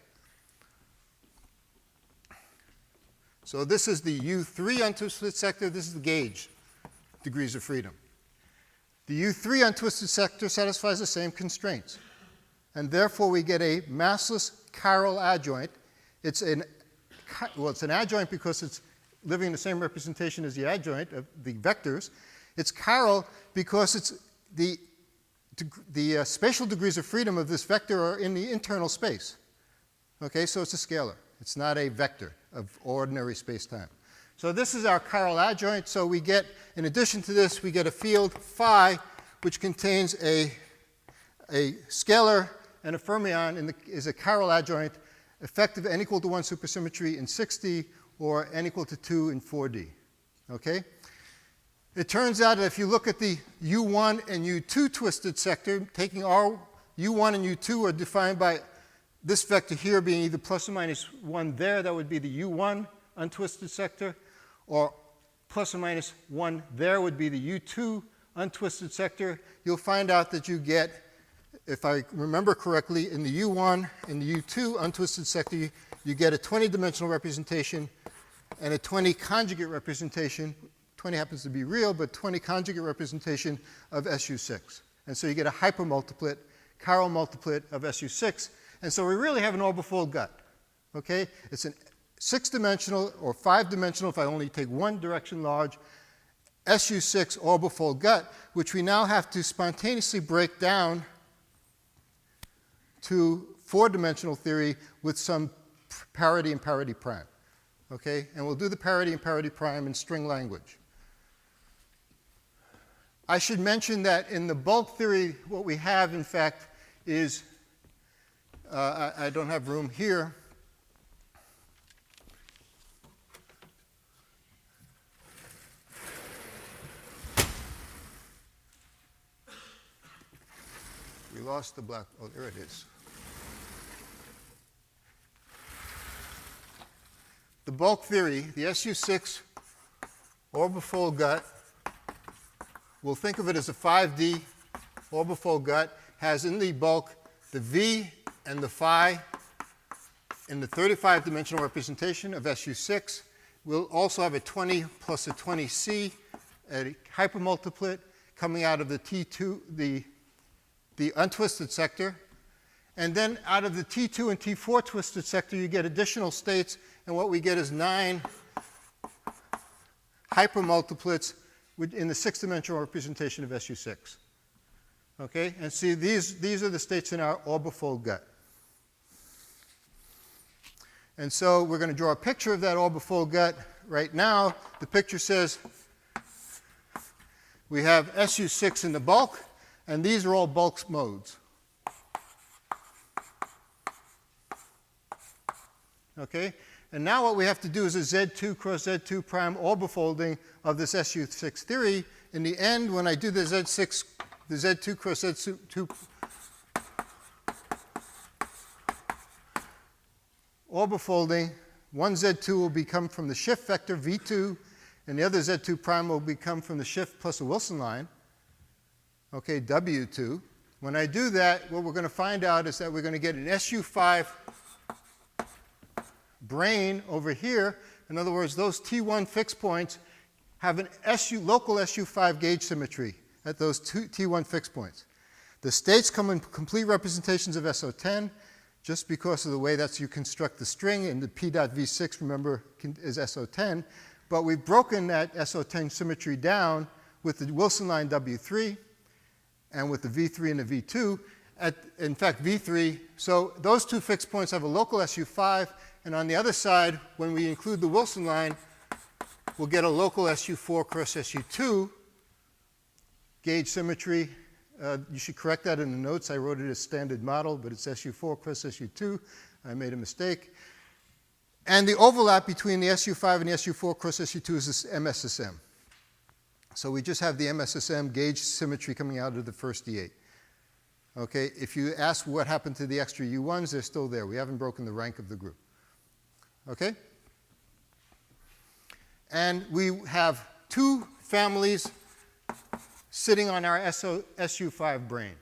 So this is the U3 untwisted sector. This is the gauge degrees of freedom. The U3 untwisted sector satisfies the same constraints. And therefore, we get a massless chiral adjoint. It's an adjoint because it's living in the same representation as the adjoint of the vectors. It's chiral because it's the spatial degrees of freedom of this vector are in the internal space. Okay, so it's a scalar. It's not a vector of ordinary space-time. So this is our chiral adjoint. So we get, in addition to this, we get a field phi, which contains a scalar and a fermion, is a chiral adjoint, effective n equal to 1 supersymmetry in 6D or n equal to 2 in 4D. Okay? It turns out that if you look at the U1 and U2 twisted sector, taking our U1 and U2 are defined by this vector here being either plus or minus 1 there, that would be the U1 untwisted sector, or plus or minus 1 there would be the U2 untwisted sector. You'll find out that you get, if I remember correctly, in the U1 and the U2 untwisted sector, you get a 20-dimensional representation and a 20 conjugate representation. 20 happens to be real, but 20 conjugate representation of SU6. And so you get a hypermultiplet, chiral multiplet of SU6. And so we really have an orbifold gut. Okay? It's a 6-dimensional or 5-dimensional, if I only take one direction large, SU6 orbifold gut, which we now have to spontaneously break down to 4-dimensional theory with some parity and parity prime. Okay? And we'll do the parity and parity prime in string language. I should mention that in the bulk theory, what we have, in fact, is, I don't have room here. We lost the black, oh, there it is. The bulk theory, the SU6 orbifold gut, we'll think of it as a 5D orbifold gut, has in the bulk the V and the phi in the 35-dimensional representation of SU6. We'll also have a 20 plus a 20C, a hypermultiplet coming out of the T2, the untwisted sector. And then out of the T2 and T4 twisted sector, you get additional states, and what we get is 9 hypermultiplets in the 6-dimensional representation of SU6. Okay? And see, these are the states in our orbifold gut. And so we're going to draw a picture of that orbifold gut. Right now, the picture says we have SU6 in the bulk, and these are all bulk modes. Okay? And now what we have to do is a Z2 cross Z2 prime orbifolding of this SU6 theory. In the end, when I do the Z2 cross Z2 orbifolding, one Z2 will become from the shift vector V2, and the other Z2 prime will become from the shift plus a Wilson line, okay, W2. When I do that, what we're going to find out is that we're going to get an SU5 brane over here. In other words, those T1 fixed points have an local SU5 gauge symmetry at those T1 fixed points. The states come in complete representations of SO10 just because of the way you construct the string, and the P.V6, remember, is SO10. But we've broken that SO10 symmetry down with the Wilson line W3 and with the V3 and the V2. In fact, V3, so those two fixed points have a local SU5, and on the other side, when we include the Wilson line, we'll get a local SU4 cross SU2 gauge symmetry. You should correct that in the notes. I wrote it as standard model, but it's SU4 cross SU2. I made a mistake. And the overlap between the SU5 and the SU4 cross SU2 is this MSSM. So we just have the MSSM gauge symmetry coming out of the first D8. Okay, if you ask what happened to the extra U1s, they're still there. We haven't broken the rank of the group. Okay? And we have two families sitting on our SU5 brane,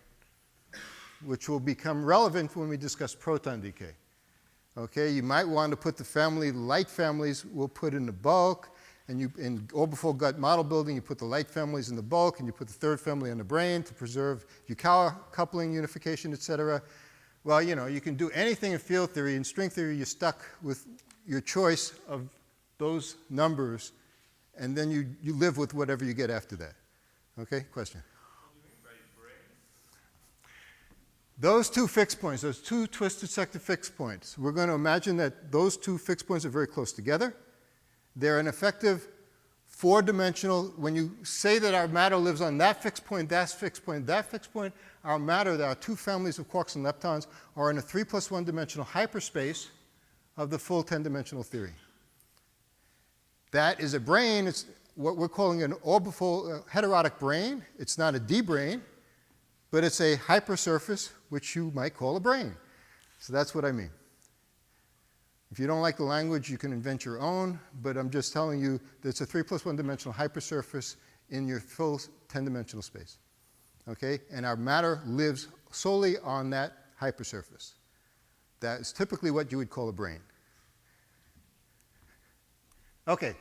which will become relevant when we discuss proton decay. Okay, you might want to put the light families we'll put in the bulk, and in orbifold gut model building, you put the light families in the bulk, and you put the third family on the brane to preserve Yukawa coupling, unification, et cetera. Well, you know, you can do anything in field theory. In string theory, you're stuck with your choice of those numbers, and then you live with whatever you get after that. Okay, question? What do you mean by brane? Those two fixed points, those two twisted sector fixed points, we're going to imagine that those two fixed points are very close together. They're an effective 4-dimensional. When you say that our matter lives on that fixed point, that fixed point, that fixed point, our matter, our two families of quarks and leptons, are in a 3+1 dimensional hyperspace of the full 10-dimensional theory. That is a brane. It's what we're calling an orbifold heterotic brane. It's not a D brane, but it's a hypersurface, which you might call a brane. So that's what I mean. If you don't like the language, you can invent your own, but I'm just telling you that it's a 3+1 dimensional hypersurface in your full 10-dimensional space. Okay? And our matter lives solely on that hypersurface. That is typically what you would call a brane. Okay.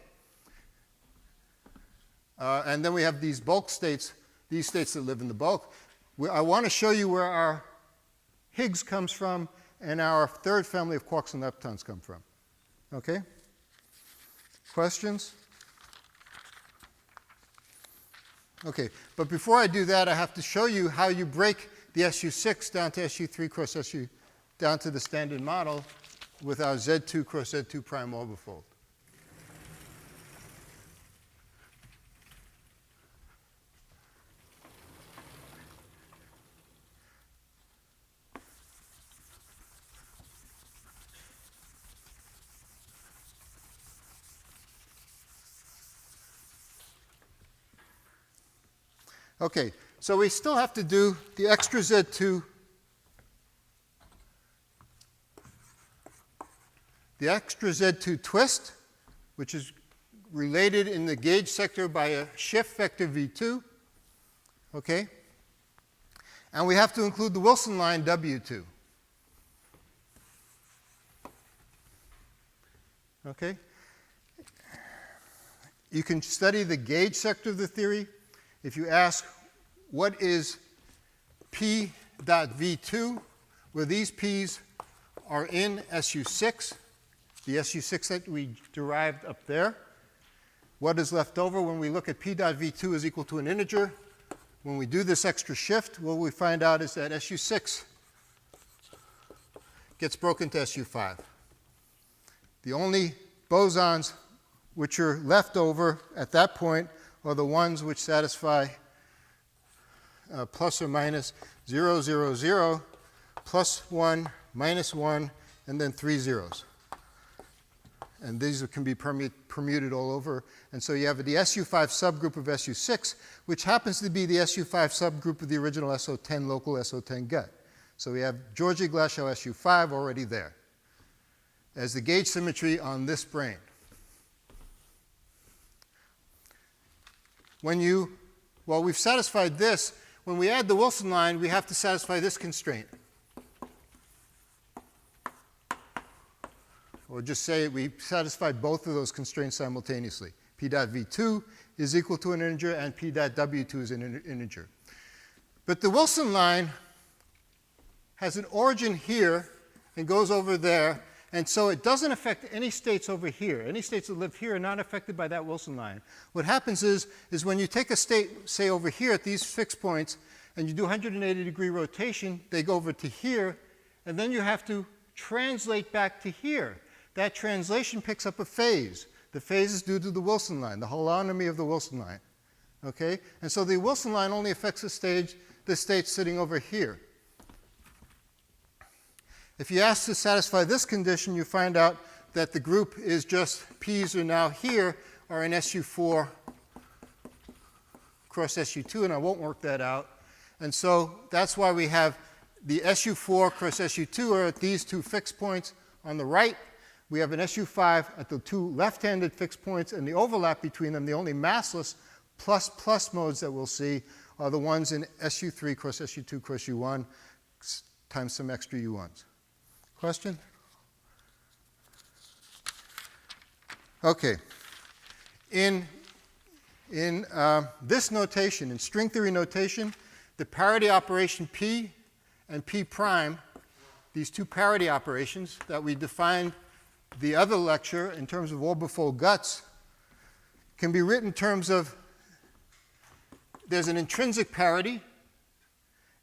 And then we have these bulk states, these states that live in the bulk. I want to show you where our Higgs comes from and our third family of quarks and leptons come from. Okay? Questions? Okay, but before I do that, I have to show you how you break the SU6 down to SU3 cross SU, down to the standard model with our Z2 cross Z2 prime orbifold. Okay, so we still have to do the extra Z2, the extra Z2 twist, which is related in the gauge sector by a shift vector V2. Okay? And we have to include the Wilson line W2. Okay? You can study the gauge sector of the theory. If you ask what is P.V2, where these P's are in SU6, the SU6 that we derived up there, what is left over when we look at P dot V2 is equal to an integer. When we do this extra shift, what we find out is that SU6 gets broken to SU5. The only bosons which are left over at that point are the ones which satisfy plus or minus 0, 0, 0, plus 1, minus 1, and then 3 zeros. And these can be permuted all over. And so you have the SU5 subgroup of SU6, which happens to be the SU5 subgroup of the original SO10 local SO10 gut. So we have Georgi-Glashow SU5 already there as the gauge symmetry on this brane. Well, we've satisfied this. When we add the Wilson line, we have to satisfy this constraint. Or just say we satisfy both of those constraints simultaneously. P dot V2 is equal to an integer, and P dot W2 is an integer. But the Wilson line has an origin here and goes over there, and so it doesn't affect any states over here. Any states that live here are not affected by that Wilson line. What happens is when you take a state, say over here at these fixed points, and you do 180-degree rotation, they go over to here, and then you have to translate back to here. That translation picks up a phase. The phase is due to the Wilson line, the holonomy of the Wilson line. Okay? And so the Wilson line only affects the state sitting over here. If you ask to satisfy this condition, you find out that the group is just P's are now here are in SU4 cross SU2, and I won't work that out. And so that's why we have the SU4 cross SU2 are at these two fixed points on the right. We have an SU5 at the two left-handed fixed points, and the overlap between them, the only massless plus modes that we'll see are the ones in SU3 cross SU2 cross U1 times some extra U1s. Question? Okay. In this notation, in string theory notation, the parity operation P and P prime, these two parity operations that we defined the other lecture in terms of orbifold guts, can be written in terms of there's an intrinsic parity,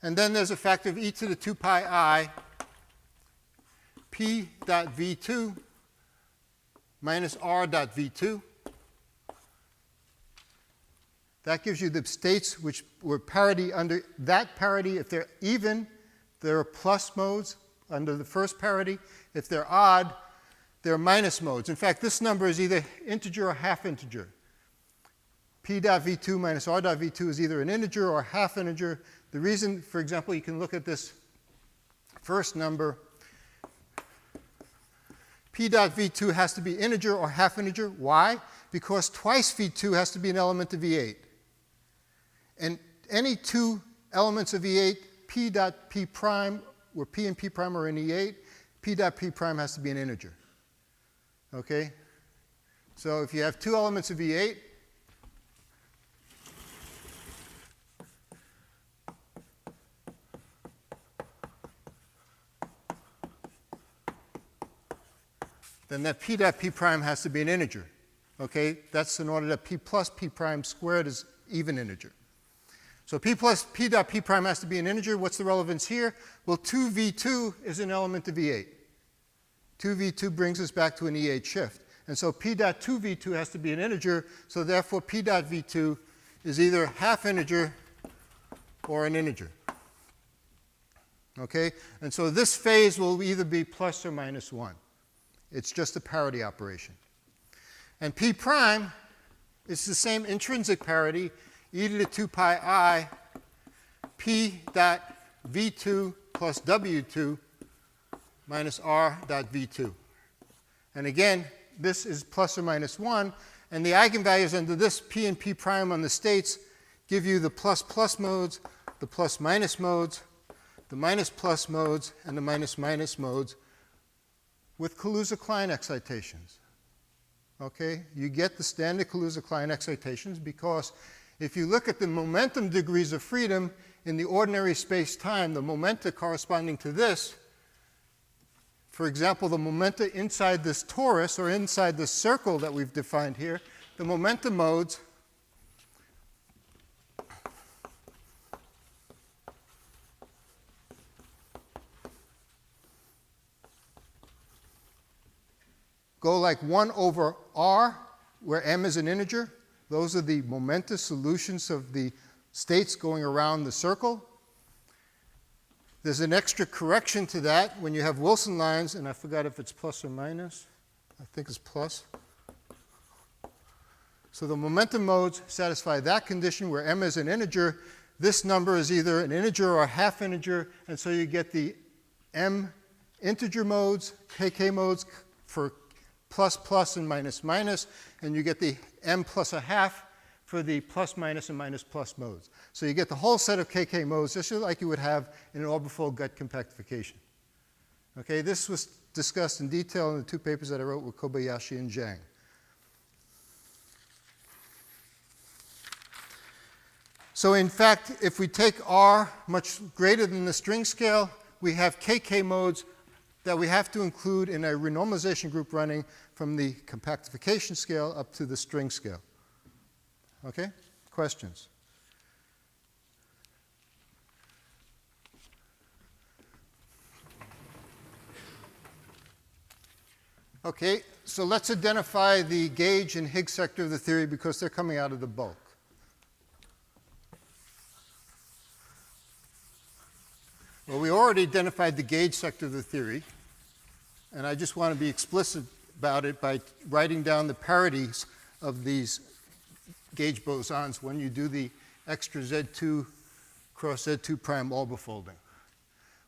and then there's a factor of e to the 2 pi I P dot V2 minus R dot V2. That gives you the states which were parity under that parity. If they're even, there are plus modes under the first parity. If they're odd, there are minus modes. In fact, this number is either integer or half integer. P dot V2 minus R dot V2 is either an integer or half integer. The reason, for example, you can look at this first number. P dot V2 has to be integer or half integer. Why? Because twice V2 has to be an element of E8. And any two elements of E8, P dot P prime, where P and P prime are in E8, P dot P prime has to be an integer. Okay? So if you have two elements of E8, then that P dot P prime has to be an integer. Okay? That's in order that P plus P prime squared is even integer. So P plus P dot P prime has to be an integer. What's the relevance here? Well, 2V2 is an element of E8. 2V2 brings us back to an E8 shift. And so P dot 2V2 has to be an integer, so therefore P dot V2 is either half integer or an integer. Okay? And so this phase will either be plus or minus 1. It's just a parity operation. And P prime is the same intrinsic parity, e to the 2 pi I P dot V2 plus W2 minus R dot V2. And again, this is plus or minus 1, and the eigenvalues under this P and P prime on the states give you the plus plus modes, the plus minus modes, the minus plus modes, and the minus minus modes with Kaluza-Klein excitations. Okay? You get the standard Kaluza-Klein excitations because if you look at the momentum degrees of freedom in the ordinary space-time, the momenta corresponding to this, for example, the momenta inside this torus or inside this circle that we've defined here, the momentum modes go like 1 over r, where m is an integer. Those are the momentous solutions of the states going around the circle. There's an extra correction to that when you have Wilson lines, and I forgot if it's plus or minus. I think it's plus. So the momentum modes satisfy that condition where m is an integer. This number is either an integer or a half integer, and so you get the m integer modes, kk modes for plus, plus, and minus, minus, and you get the m plus a half for the plus, minus, and minus plus modes. So you get the whole set of kk modes just like you would have in an orbifold gut compactification. Okay, this was discussed in detail in the 2 papers that I wrote with Kobayashi and Zhang. So in fact, if we take r much greater than the string scale, we have kk modes that we have to include in a renormalization group running from the compactification scale up to the string scale. Okay? Questions? Okay, so let's identify the gauge and Higgs sector of the theory because they're coming out of the bulk. Well, we already identified the gauge sector of the theory, and I just want to be explicit about it by writing down the parities of these gauge bosons when you do the extra Z2 cross Z2 prime orbifolding.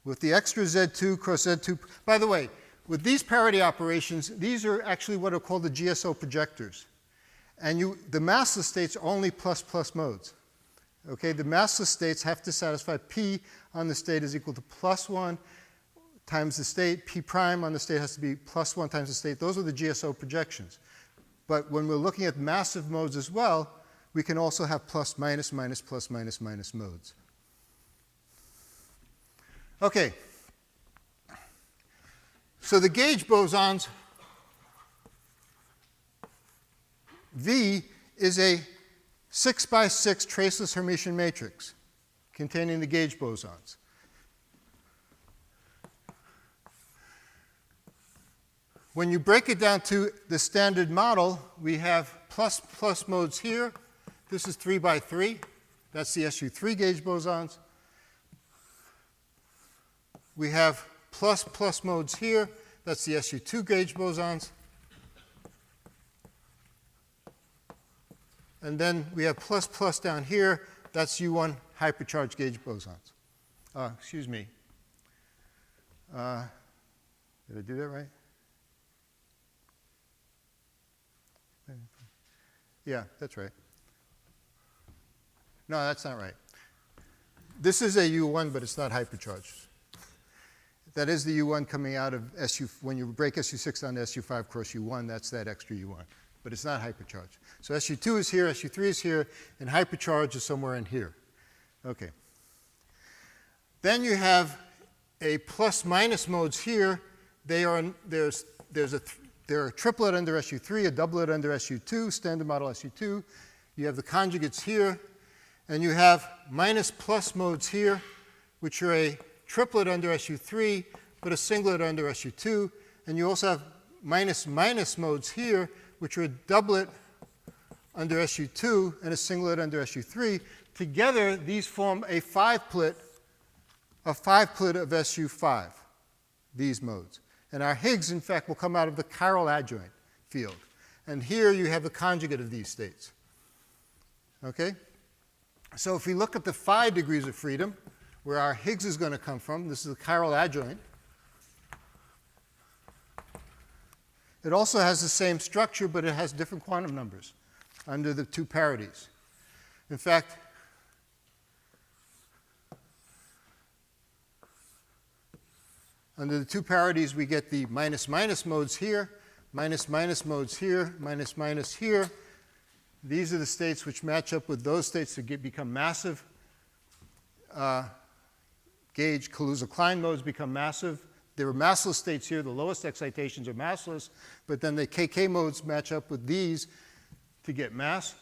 With the extra Z2 cross Z2, by the way, with these parity operations, these are actually what are called the GSO projectors. And the massless states are only plus plus modes. Okay, the massless states have to satisfy P on the state is equal to plus 1 times the state. P prime on the state has to be plus 1 times the state. Those are the GSO projections. But when we're looking at massive modes as well, we can also have plus, minus, minus, plus, minus, minus modes. Okay. So the gauge bosons, V is a 6 by 6 traceless Hermitian matrix containing the gauge bosons. When you break it down to the standard model, we have plus plus modes here. This is 3 by 3. That's the SU3 gauge bosons. We have plus plus modes here. That's the SU2 gauge bosons. And then we have plus plus down here. That's U1 hypercharged gauge bosons. Excuse me. Did I do that right? Yeah, that's right. No, that's not right. This is a U1, but it's not hypercharged. That is the U1 coming out of SU. When you break SU6 down to SU5 cross U1, that's that extra U1. But it's not hypercharged. So SU2 is here, SU3 is here, and hypercharge is somewhere in here. Okay. Then you have a plus minus modes here. They're a triplet under SU3, a doublet under SU2, standard model SU2. You have the conjugates here. And you have minus plus modes here, which are a triplet under SU3, but a singlet under SU2. And you also have minus minus modes here, which are a doublet under SU2 and a singlet under SU3. Together, these form a five-plet of SU5, these modes. And our Higgs, in fact, will come out of the chiral adjoint field. And here you have the conjugate of these states. Okay? So if we look at the phi degrees of freedom, where our Higgs is going to come from, this is the chiral adjoint. It also has the same structure, but it has different quantum numbers under the 2 parities. In fact, under the 2 parities, we get the minus minus modes here, minus minus modes here, minus minus here. These are the states which match up with those states that become massive. Gauge Kaluza-Klein modes become massive. There are massless states here. The lowest excitations are massless. But then the KK modes match up with these to get mass.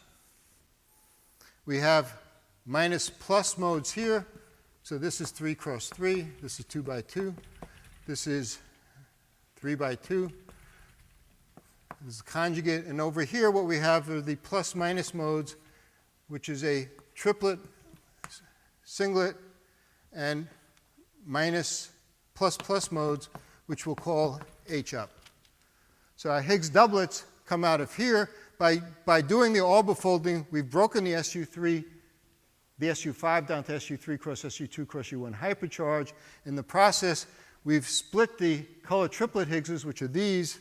We have minus plus modes here. So this is 3 cross 3. This is 2 by 2. This is 3 by 2. This is conjugate. And over here, what we have are the plus minus modes, which is a triplet, singlet, and minus plus plus modes, which we'll call H up. So our Higgs doublets come out of here. By doing the orbital folding, we've broken the SU3, the SU5 down to SU3 cross SU2 cross U1 hypercharge. In the process, we've split the color triplet Higgses, which are these,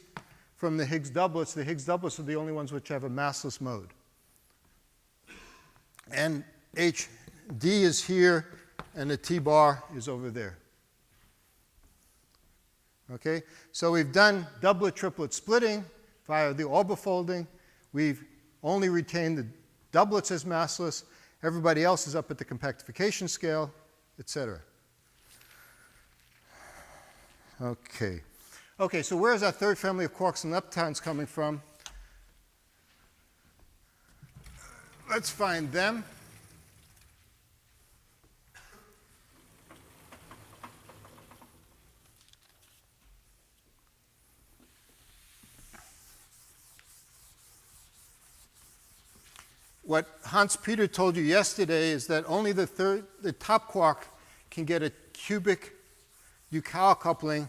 from the Higgs doublets. The Higgs doublets are the only ones which have a massless mode. And HD is here, and the T bar is over there. Okay? So we've done doublet triplet splitting via the orbital folding. We've only retained the doublets as massless. Everybody else is up at the compactification scale, etc. Okay. Okay, so where is our third family of quarks and leptons coming from? Let's find them. What Hans Peter told you yesterday is that only the top quark can get a cubic Euclid coupling.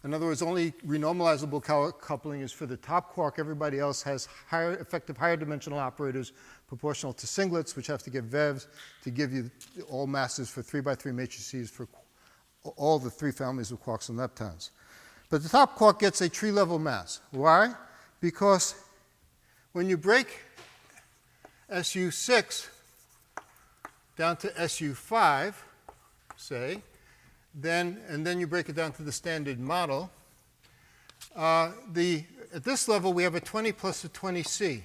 In other words, only renormalizable coupling is for the top quark. Everybody else has effective higher dimensional operators proportional to singlets, which have to give VEVs to give you all masses for 3 by 3 matrices for all the 3 families of quarks and leptons. But the top quark gets a tree-level mass. Why? Because when you break SU6 down to SU5, say, and then you break it down to the standard model, at this level we have a 20 plus a 20C.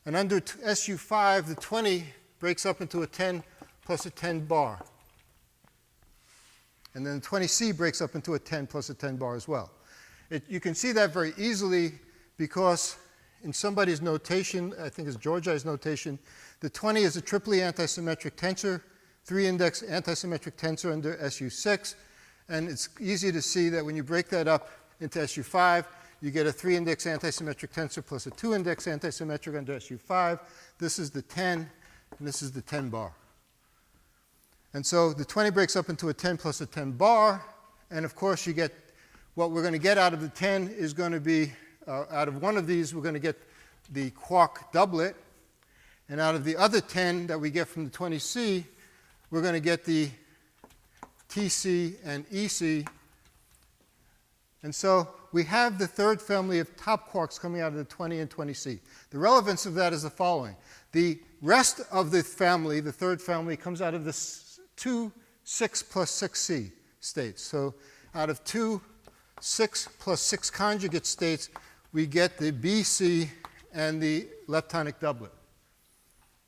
And under SU5, the 20 breaks up into a 10 plus a 10 bar. And then the 20C breaks up into a 10 plus a 10 bar as well. You can see that very easily because in somebody's notation, I think it's Georgi's notation, the 20 is a triply antisymmetric tensor, 3-index antisymmetric tensor under SU6. And it's easy to see that when you break that up into SU5, you get a 3-index antisymmetric tensor plus a 2-index antisymmetric under SU5. This is the 10, and this is the 10 bar. And so the 20 breaks up into a 10 plus a 10 bar. And of course, you get what we're going to get out of the 10 is going to be out of one of these, we're going to get the quark doublet. And out of the other 10 that we get from the 20C, we're going to get the TC and EC. And so we have the third family of top quarks coming out of the 20 and 20C. The relevance of that is the following. The rest of the family, the third family, comes out of the 2 6 plus 6C states. So out of 2 6 plus 6 conjugate states, we get the BC and the leptonic doublet.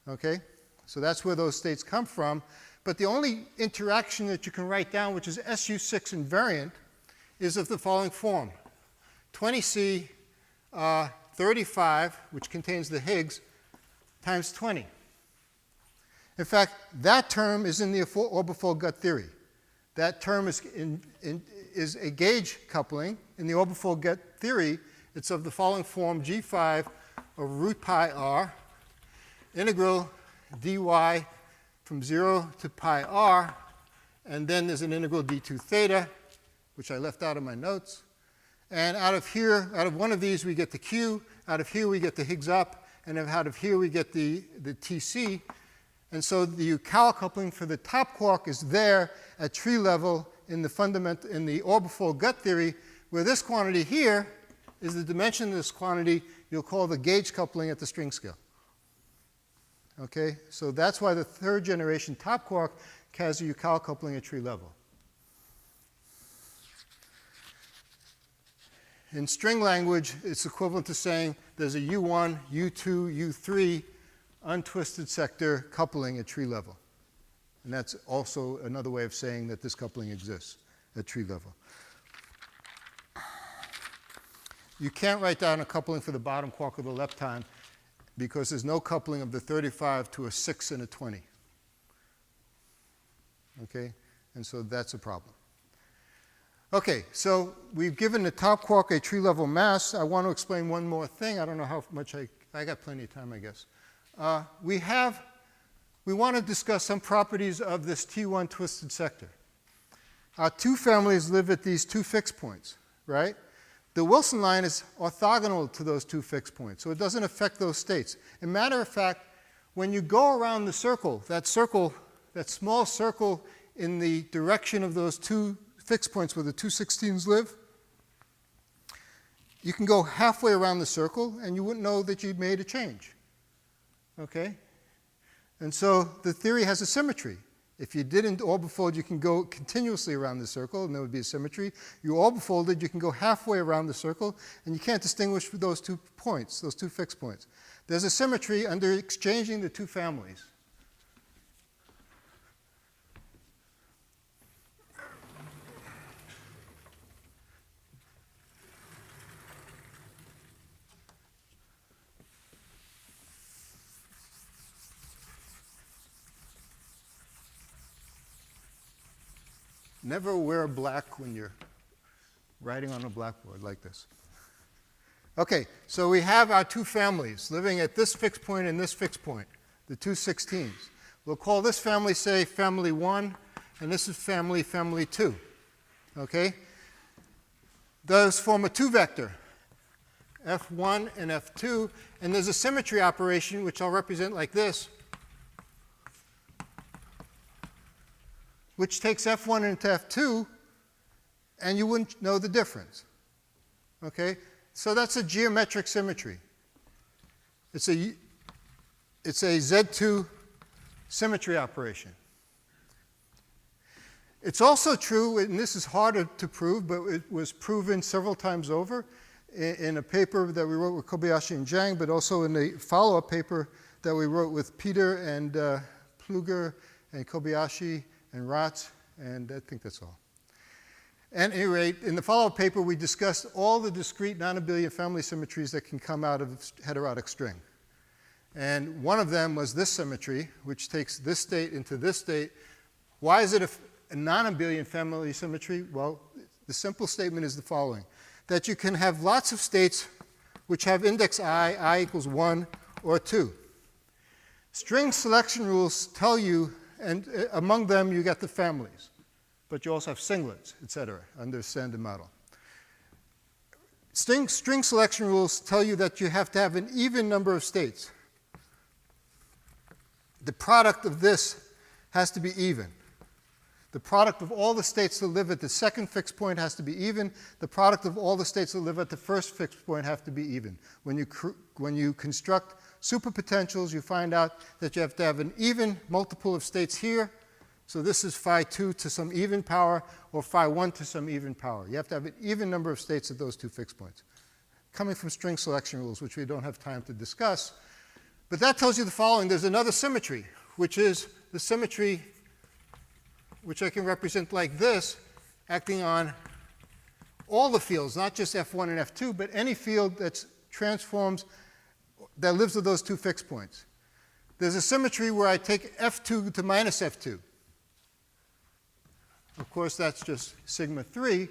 Okay? So that's where those states come from. But the only interaction that you can write down, which is SU6 invariant, is of the following form. 20C 35, which contains the Higgs, times 20. In fact, that term is in the orbifold gut theory. That term is a gauge coupling. In the orbifold gut theory, it's of the following form, G5 of root pi r, integral dy from 0 to pi r, and then there's an integral d2 theta, which I left out of my notes. And out of here, out of one of these, we get the Q. Out of here, we get the Higgs up. And out of here, we get the TC. And so the Euclid coupling for the top quark is there at tree level in the orbifold gut theory, where this quantity here is the dimension of this quantity you'll call the gauge coupling at the string scale. Okay? So that's why the third generation top quark has a Euclid coupling at tree level. In string language, it's equivalent to saying there's a U1, U2, U3 untwisted sector coupling at tree level. And that's also another way of saying that this coupling exists at tree level. you can't write down a coupling for the bottom quark of the lepton because there's no coupling of the 35 to a 6 and a 20. Okay? And so that's a problem. Okay, so we've given the top quark a tree-level mass. I want to explain one more thing. I don't know how much I got plenty of time, I guess. We want to discuss some properties of this T1 twisted sector. Our two families live at these two fixed points, right? The Wilson line is orthogonal to those two fixed points, so it doesn't affect those states. As a matter of fact, when you go around the circle, that small circle in the direction of those two fixed points where the 216s live, you can go halfway around the circle and you wouldn't know that you'd made a change. Okay? And so the theory has a symmetry. If you didn't orbifold, you can go continuously around the circle, and there would be a symmetry. You orbifolded, you can go halfway around the circle, and you can't distinguish those 2 points, those two fixed points. There's a symmetry under exchanging the two families. Never wear black when you're writing on a blackboard like this. Okay, so we have our two families living at this fixed point and this fixed point, the 216s. We'll call this family, say, family 1, and this is family 2. Okay? Those form a 2-vector, F1 and F2, and there's a symmetry operation, which I'll represent like this, which takes F1 into F2, and you wouldn't know the difference. Okay? So that's a geometric symmetry. It's a Z2 symmetry operation. It's also true, and this is harder to prove, but it was proven several times over in a paper that we wrote with Kobayashi and Zhang, but also in the follow-up paper that we wrote with Peter and Pluger and Kobayashi and Ratz, and I think that's all. At any rate, in the follow-up paper, we discussed all the discrete non-abelian family symmetries that can come out of heterotic string. And one of them was this symmetry, which takes this state into this state. Why is it a non-abelian family symmetry? Well, the simple statement is the following, that you can have lots of states which have index I equals 1 or 2. String selection rules tell you, and among them you get the families, but you also have singlets, etc., under standard model. String selection rules tell you that you have to have an even number of states. The product of this has to be even. The product of all the states that live at the second fixed point has to be even. The product of all the states that live at the first fixed point have to be even. When you construct superpotentials, you find out that you have to have an even multiple of states here. So this is phi 2 to some even power, or phi 1 to some even power. You have to have an even number of states at those two fixed points, coming from string selection rules, which we don't have time to discuss. But that tells you the following. There's another symmetry, which is the symmetry which I can represent like this, acting on all the fields, not just F1 and F2, but any field that transforms, that lives with those two fixed points. There's a symmetry where I take F2 to minus F2. Of course, that's just sigma 3.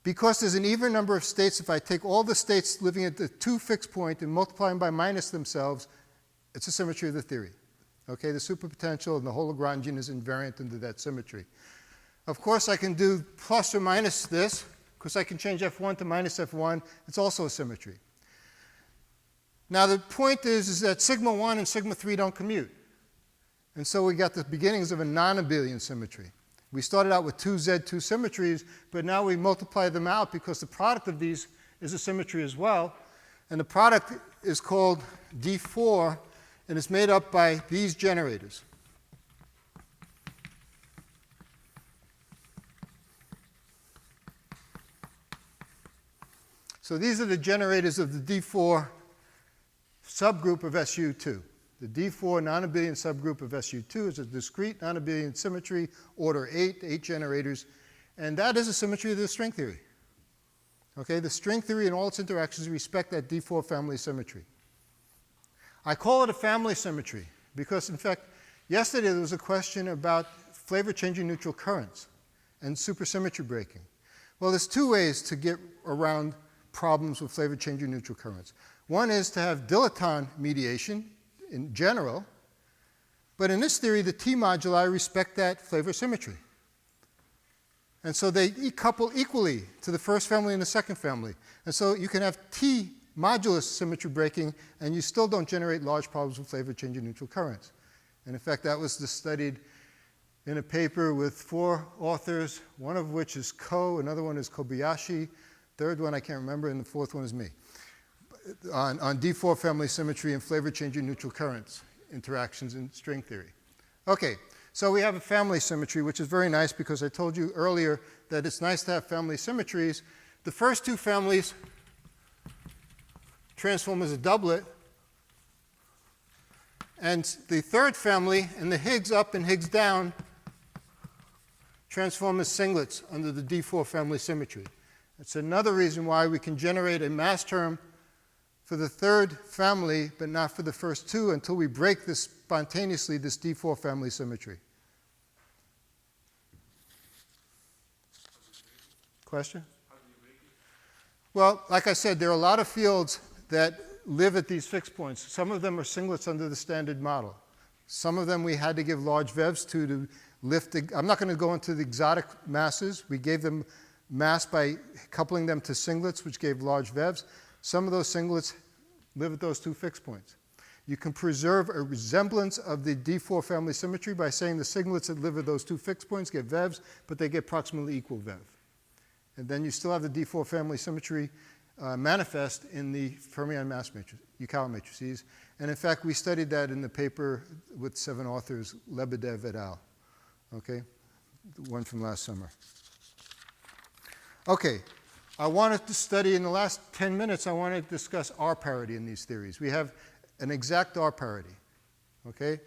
Because there's an even number of states, if I take all the states living at the two fixed point and multiply them by minus themselves, it's a symmetry of the theory. Okay, the superpotential and the whole Lagrangian is invariant into that symmetry. Of course, I can do plus or minus this, because I can change F1 to minus F1. It's also a symmetry. Now, the point is that sigma 1 and sigma 3 don't commute. And so we got the beginnings of a non-abelian symmetry. We started out with two Z2 symmetries, but now we multiply them out because the product of these is a symmetry as well. And the product is called D4, and it's made up by these generators. So these are the generators of the D4 subgroup of SU2. The D4 non-abelian subgroup of SU2 is a discrete non-abelian symmetry, order 8 generators, and that is a symmetry of the string theory. Okay, the string theory and all its interactions respect that D4 family symmetry. I call it a family symmetry because, in fact, yesterday there was a question about flavor-changing neutral currents and supersymmetry breaking. Well, there's two ways to get around problems with flavor-changing neutral currents. One is to have dilaton mediation in general, but in this theory, the T moduli respect that flavor symmetry. And so they couple equally to the first family and the second family. And so you can have T modulus symmetry breaking, and you still don't generate large problems with flavor-changing neutral currents. And in fact, that was studied in a paper with 4 authors, one of which is Ko, another one is Kobayashi, third one I can't remember, and the fourth one is me, on D4 family symmetry and flavor-changing neutral currents interactions in string theory. Okay, so we have a family symmetry, which is very nice because I told you earlier that it's nice to have family symmetries. The first 2 families transform as a doublet, and the third family and the Higgs up and Higgs down transform as singlets under the D4 family symmetry. That's another reason why we can generate a mass term for the third family, but not for the first 2 until we break this spontaneously, this D4 family symmetry. Question? Well, like I said, there are a lot of fields that live at these fixed points. Some of them are singlets under the standard model. Some of them we had to give large vevs to lift. I'm not going to go into the exotic masses. We gave them mass by coupling them to singlets, which gave large vevs. Some of those singlets live at those 2 fixed points. You can preserve a resemblance of the D4 family symmetry by saying the singlets that live at those 2 fixed points get vevs, but they get approximately equal vev. And then you still have the D4 family symmetry manifest in the fermion mass matrix, Euclid matrices. And in fact, we studied that in the paper with 7 authors, Lebedev et al. Okay, the one from last summer. Okay, I wanted to study in the last 10 minutes, I want to discuss R parity in these theories. We have an exact R parity. Okay?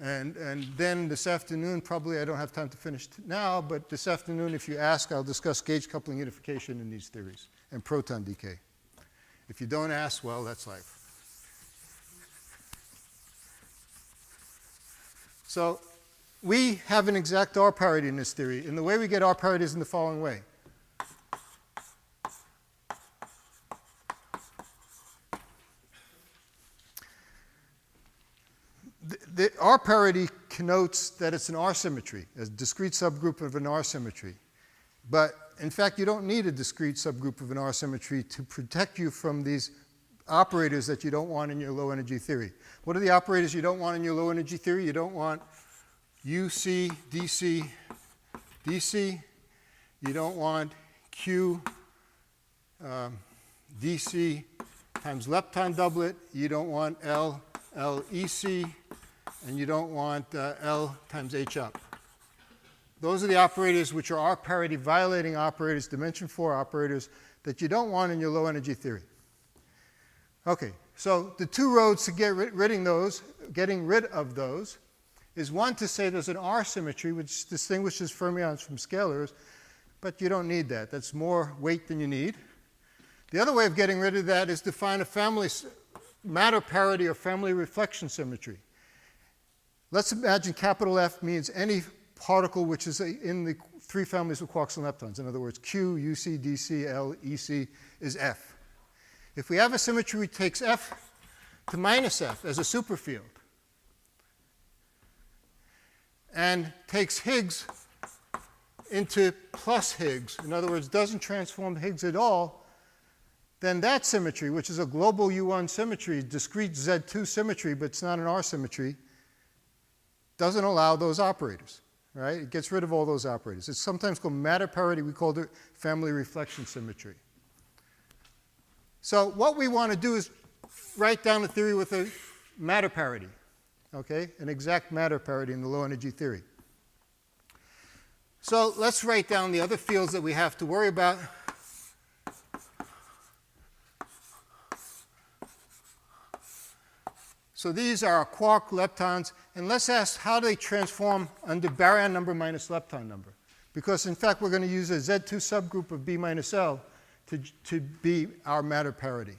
And then this afternoon, probably I don't have time to finish now, but this afternoon, if you ask, I'll discuss gauge coupling unification in these theories and proton decay. If you don't ask, well, that's life. So we have an exact R parity in this theory. And the way we get R parity is in the following way. The R parity connotes that it's an R symmetry, a discrete subgroup of an R symmetry. But in fact, you don't need a discrete subgroup of an R symmetry to protect you from these operators that you don't want in your low energy theory. What are the operators you don't want in your low energy theory? You don't want UC, DC, DC. You don't want Q, DC times lepton doublet. You don't want L, LEC. And you don't want L times H up. Those are the operators which are R parity violating operators, dimension 4 operators, that you don't want in your low energy theory. Okay, so the 2 roads to getting rid of those is one to say there's an R symmetry which distinguishes fermions from scalars, but you don't need that. That's more weight than you need. The other way of getting rid of that is to find a family matter parity or family reflection symmetry. Let's imagine capital F means any particle which is in the 3 families of quarks and leptons. In other words, Q, UC, DC, L, EC is F. If we have a symmetry which takes F to minus F as a superfield and takes Higgs into plus Higgs, in other words, doesn't transform Higgs at all, then that symmetry, which is a global U1 symmetry, discrete Z2 symmetry, but it's not an R symmetry, doesn't allow those operators, right? It gets rid of all those operators. It's sometimes called matter parity. We called it family reflection symmetry. So what we want to do is write down a theory with a matter parity, okay? An exact matter parity in the low energy theory. So let's write down the other fields that we have to worry about. So these are quark leptons, and let's ask how they transform under baryon number minus lepton number. Because in fact, we're going to use a Z2 subgroup of B minus L to be our matter parity?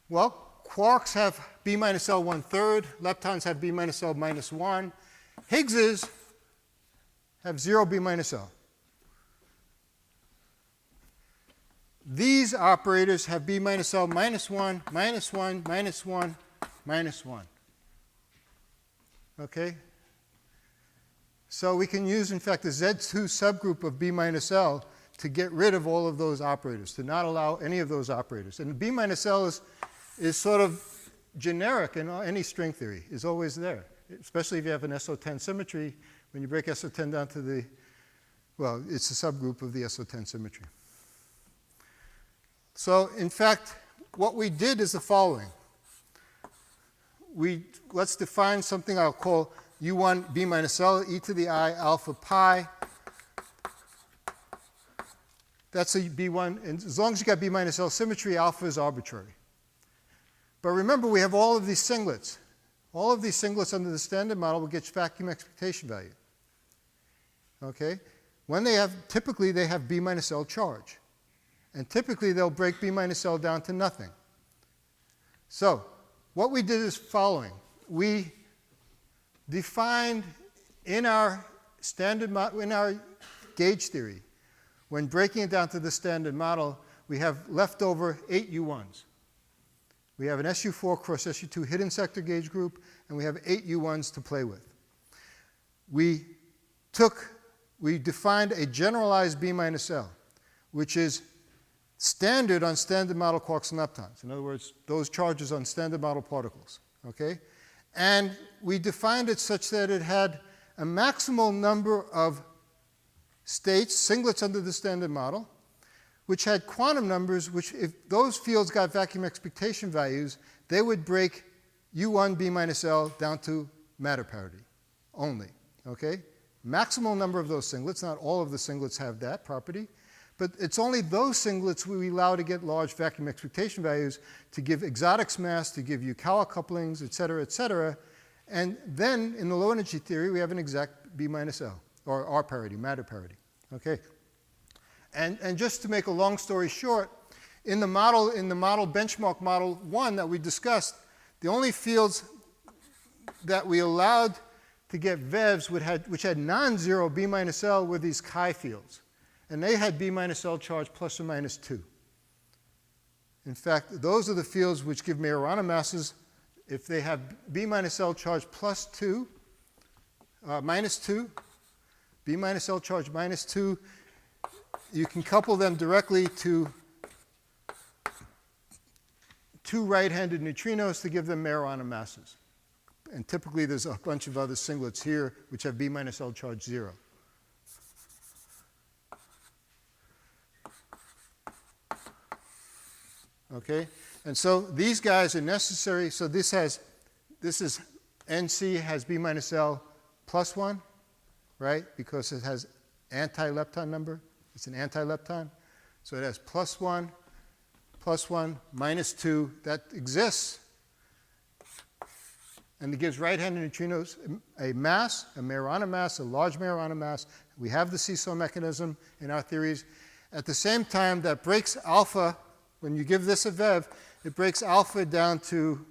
Well, quarks have B minus L 1/3. Leptons have B minus L minus 1. Higgses have 0 B minus L. These operators have B minus L minus 1, minus 1, minus 1, minus 1. Okay? So we can use, in fact, the Z2 subgroup of B minus L to get rid of all of those operators, to not allow any of those operators. And B minus L is sort of generic in any string theory, is always there, especially if you have an SO10 symmetry. When you break SO10 down to the, well, it's a subgroup of the SO10 symmetry. So, in fact, what we did is the following. Let's define something I'll call U1 B minus L e to the I alpha pi. That's a B1. And as long as you got B minus L symmetry, alpha is arbitrary. But remember, we have all of these singlets. All of these singlets under the standard model will get vacuum expectation value. Okay? Typically they have B minus L charge. And typically they'll break B minus L down to nothing. So what we did is following. We defined in our gauge theory, when breaking it down to the standard model, we have left over 8 U1s. We have an SU4 cross SU2 hidden sector gauge group, and we have 8 U1s to play with. We defined a generalized B minus L, which is standard on standard model quarks and leptons. In other words, those charges on standard model particles. Okay? And we defined it such that it had a maximal number of states, singlets under the standard model, which had quantum numbers which, if those fields got vacuum expectation values, they would break U1 B minus L down to matter parity only. Okay? Maximal number of those singlets. Not all of the singlets have that property. But it's only those singlets we allow to get large vacuum expectation values to give exotics mass, to give Yukawa couplings, et cetera, et cetera. And then in the low energy theory, we have an exact B minus L, or R parity, matter parity. Okay? And just to make a long story short, in the benchmark model 1 that we discussed, the only fields that we allowed to get VEVs which had non-zero B minus L were these chi fields. And they had B minus L charge plus or minus 2. In fact, those are the fields which give Majorana masses. If they have B minus L charge plus 2, minus 2, B minus L charge minus 2, you can couple them directly to two right-handed neutrinos to give them Majorana masses. And typically there's a bunch of other singlets here which have B minus L charge 0. Okay? And so these guys are necessary. So this is NC has B minus L plus 1, right? Because it has anti-lepton number. It's an anti-lepton. So it has plus 1, minus 2. That exists. And it gives right-handed neutrinos a mass, a Majorana mass, a large Majorana mass. We have the seesaw mechanism in our theories. At the same time, that breaks alpha. When you give this a VEV, it breaks alpha down to,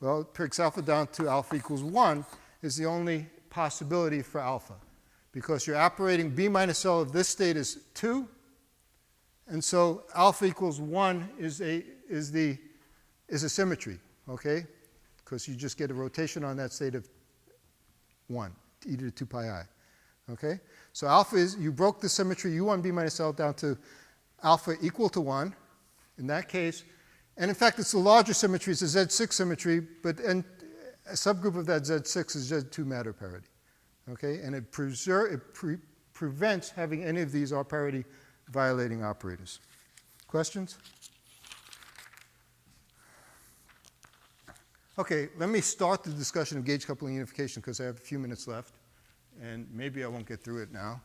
well, it breaks alpha down to alpha equals 1 is the only possibility for alpha. Because you're operating B minus L of this state is 2. And so alpha equals 1 is a symmetry, okay? Because you just get a rotation on that state of 1, e to the 2 pi I, okay? So alpha is, you broke the symmetry U1 B minus L down to alpha equal to 1 in that case. And in fact, it's the larger symmetry. It's a Z6 symmetry, but a subgroup of that Z6 is Z2 matter parity. Okay? And it prevents having any of these R parity violating operators. Questions? Okay, let me start the discussion of gauge coupling unification because I have a few minutes left, and maybe I won't get through it now.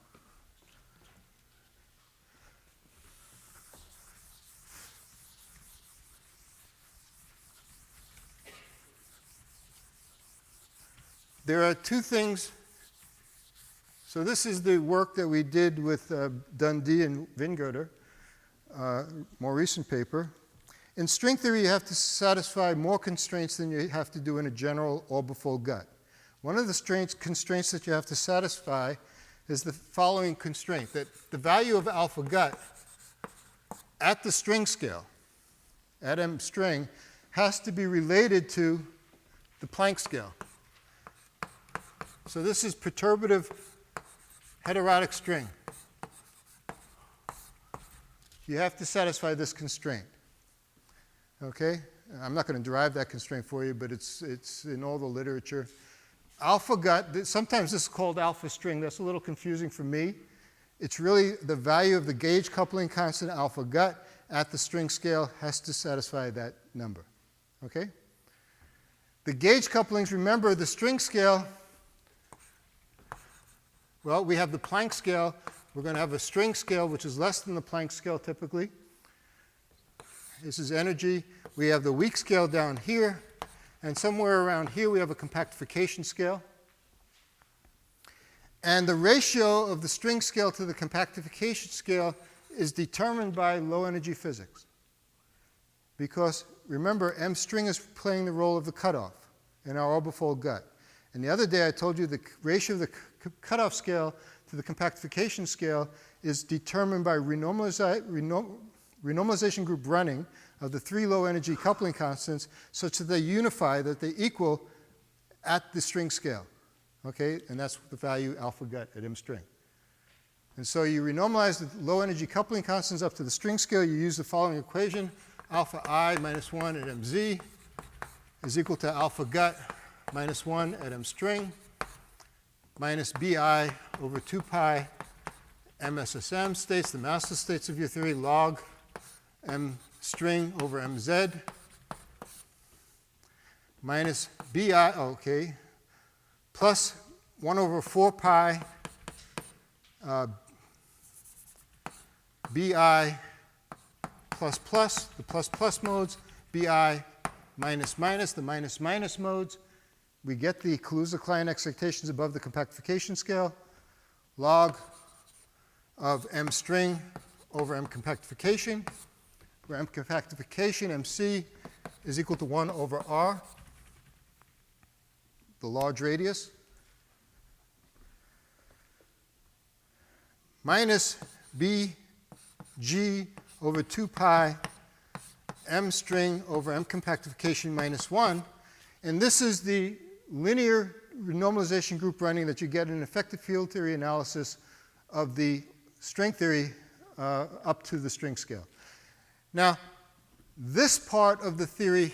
There are two things. So this is the work that we did with Dundee and Wingärter, more recent paper. In string theory, you have to satisfy more constraints than you have to do in a general orbifold gut. One of the constraints that you have to satisfy is the following constraint, that the value of alpha gut at the string scale, at M string, has to be related to the Planck scale. So this is perturbative heterotic string. You have to satisfy this constraint. Okay? I'm not going to derive that constraint for you, but it's in all the literature. Alpha gut, sometimes this is called alpha string. That's a little confusing for me. It's really the value of the gauge coupling constant alpha gut at the string scale has to satisfy that number. Okay? The gauge couplings, remember the string scale, well, we have the Planck scale. We're going to have a string scale, which is less than the Planck scale typically. This is energy. We have the weak scale down here. And somewhere around here, we have a compactification scale. And the ratio of the string scale to the compactification scale is determined by low energy physics. Because remember, M string is playing the role of the cutoff in our orbifold gut. And the other day, I told you the ratio of the cutoff scale to the compactification scale is determined by renormalization group running of the 3 low energy coupling constants such that they unify, that they equal at the string scale. Okay? And that's the value alpha gut at M string. And so you renormalize the low energy coupling constants up to the string scale. You use the following equation. Alpha I minus 1 at mz is equal to alpha gut minus 1 at M string minus bi over 2 pi MSSM states, the master states of your theory, log M string over mz minus bi, okay, plus 1 over 4 pi bi plus plus, the plus plus modes, bi minus minus, the minus minus modes. We get the Kaluza-Klein excitations above the compactification scale, log of M string over M compactification, where M compactification, MC, is equal to 1 over R, the large radius, minus BG over 2 pi M string over M compactification minus 1. And this is the linear renormalization group running that you get in effective field theory analysis of the string theory up to the string scale. Now, this part of the theory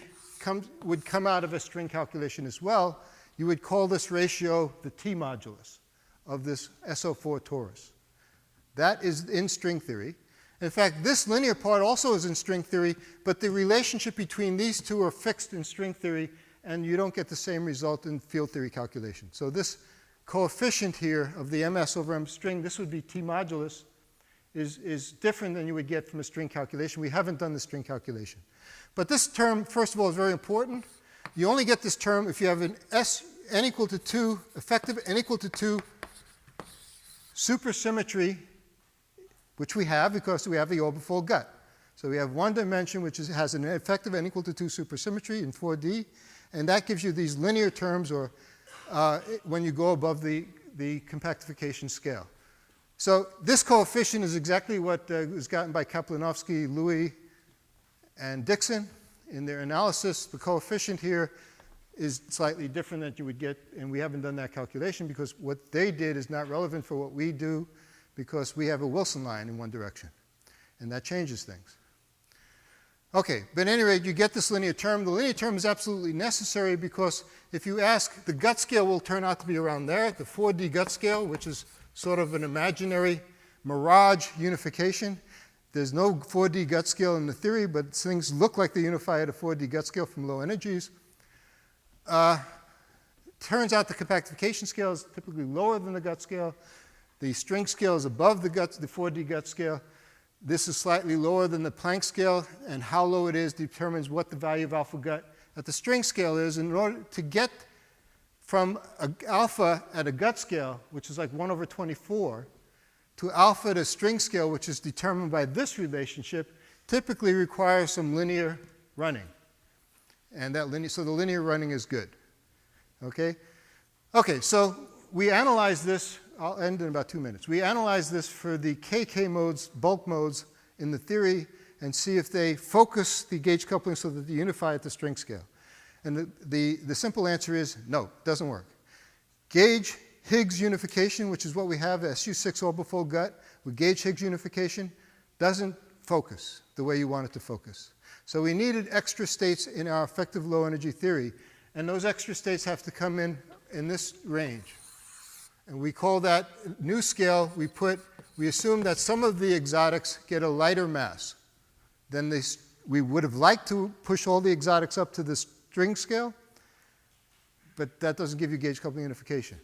would come out of a string calculation as well. You would call this ratio the T modulus of this SO4 torus. That is in string theory. In fact, this linear part also is in string theory, but the relationship between these two are fixed in string theory, and you don't get the same result in field theory calculation. So this coefficient here of the ms over m string, this would be T modulus, is different than you would get from a string calculation. We haven't done the string calculation. But this term, first of all, is very important. You only get this term if you have an n equal to 2, effective n equal to 2 supersymmetry, which we have because we have the orbifold gut. So we have one dimension which has an effective n equal to 2 supersymmetry in 4D, and that gives you these linear terms or when you go above the compactification scale. So this coefficient is exactly what was gotten by Kaplinovsky, Louis, and Dixon in their analysis. The coefficient here is slightly different than you would get, and we haven't done that calculation because what they did is not relevant for what we do because we have a Wilson line in one direction, and that changes things. Okay, but at any rate, you get this linear term. The linear term is absolutely necessary because if you ask, the gut scale will turn out to be around there, the 4D gut scale, which is sort of an imaginary mirage unification. There's no 4D gut scale in the theory, but things look like they unify at a 4D gut scale from low energies. Turns out the compactification scale is typically lower than the gut scale. The string scale is above the 4D gut scale. This is slightly lower than the Planck scale, and how low it is determines what the value of alpha gut at the string scale is. In order to get from alpha at a gut scale, which is like 1 over 24, to alpha at a string scale, which is determined by this relationship, typically requires some linear running. And so the linear running is good. Okay? Okay, so we analyze this. I'll end in about 2 minutes. We analyze this for the KK modes, bulk modes in the theory, and see if they focus the gauge coupling so that they unify at the string scale. And the simple answer is no, it doesn't work. Gauge Higgs unification, which is what we have, SU6 orbifold gut, with gauge Higgs unification, doesn't focus the way you want it to focus. So we needed extra states in our effective low energy theory, and those extra states have to come in this range. And we call that new scale. We assume that some of the exotics get a lighter mass than we would have liked to push all the exotics up to the string scale, but that doesn't give you gauge coupling unification.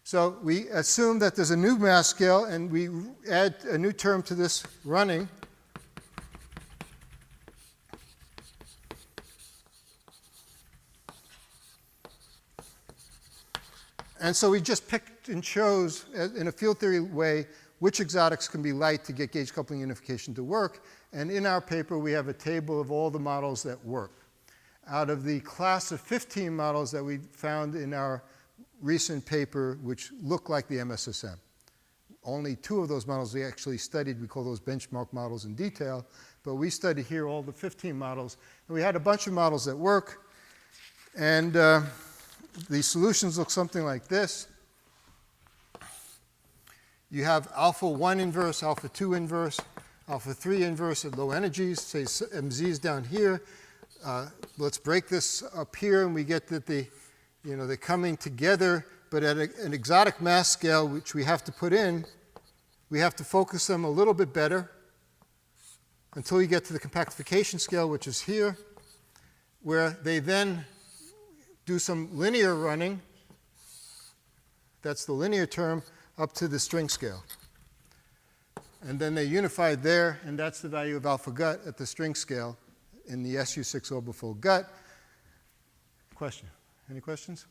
So we assume that there's a new mass scale, and we add a new term to this running. And so we just picked and chose, in a field theory way, which exotics can be light to get gauge coupling unification to work. And in our paper, we have a table of all the models that work. Out of the class of 15 models that we found in our recent paper, which look like the MSSM. Only 2 of those models we actually studied. We call those benchmark models in detail. But we studied here all the 15 models. And we had a bunch of models that work. And the solutions look something like this. You have alpha 1 inverse, alpha 2 inverse, alpha 3 inverse at low energies. Say MZ is down here. Let's break this up here, and we get that they're coming together, but at an exotic mass scale, which we have to put in, we have to focus them a little bit better until we get to the compactification scale, which is here, where they then do some linear running. That's the linear term up to the string scale. And then they unify there, and that's the value of alpha gut at the string scale in the SU6 orbifold gut. Question? Any questions?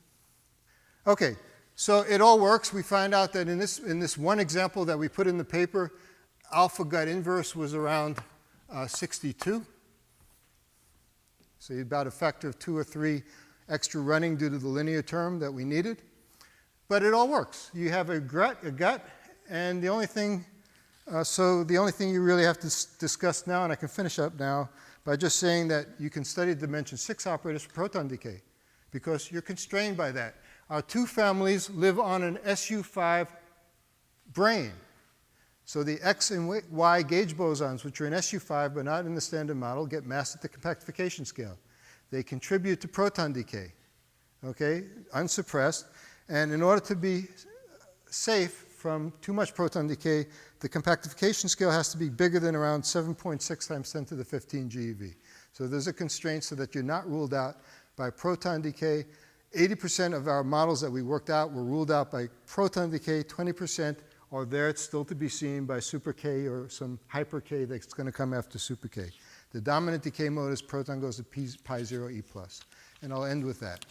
Okay, so it all works. We find out that in this one example that we put in the paper, alpha gut inverse was around 62. So about a factor of 2 or 3 extra running due to the linear term that we needed. But it all works. You have a gut, and the only thing you really have to discuss now, and I can finish up now, by just saying that you can study dimension 6 operators for proton decay, because you're constrained by that. Our 2 families live on an SU5 brane. So the X and Y gauge bosons, which are in SU5 but not in the standard model, get massed at the compactification scale. They contribute to proton decay, okay, unsuppressed. And in order to be safe from too much proton decay, the compactification scale has to be bigger than around 7.6 times 10 to the 15 GeV. So there's a constraint so that you're not ruled out by proton decay. 80% of our models that we worked out were ruled out by proton decay. 20% are there still to be seen by super K or some hyper K that's going to come after super K. The dominant decay mode is proton goes to pi 0 E+. And I'll end with that.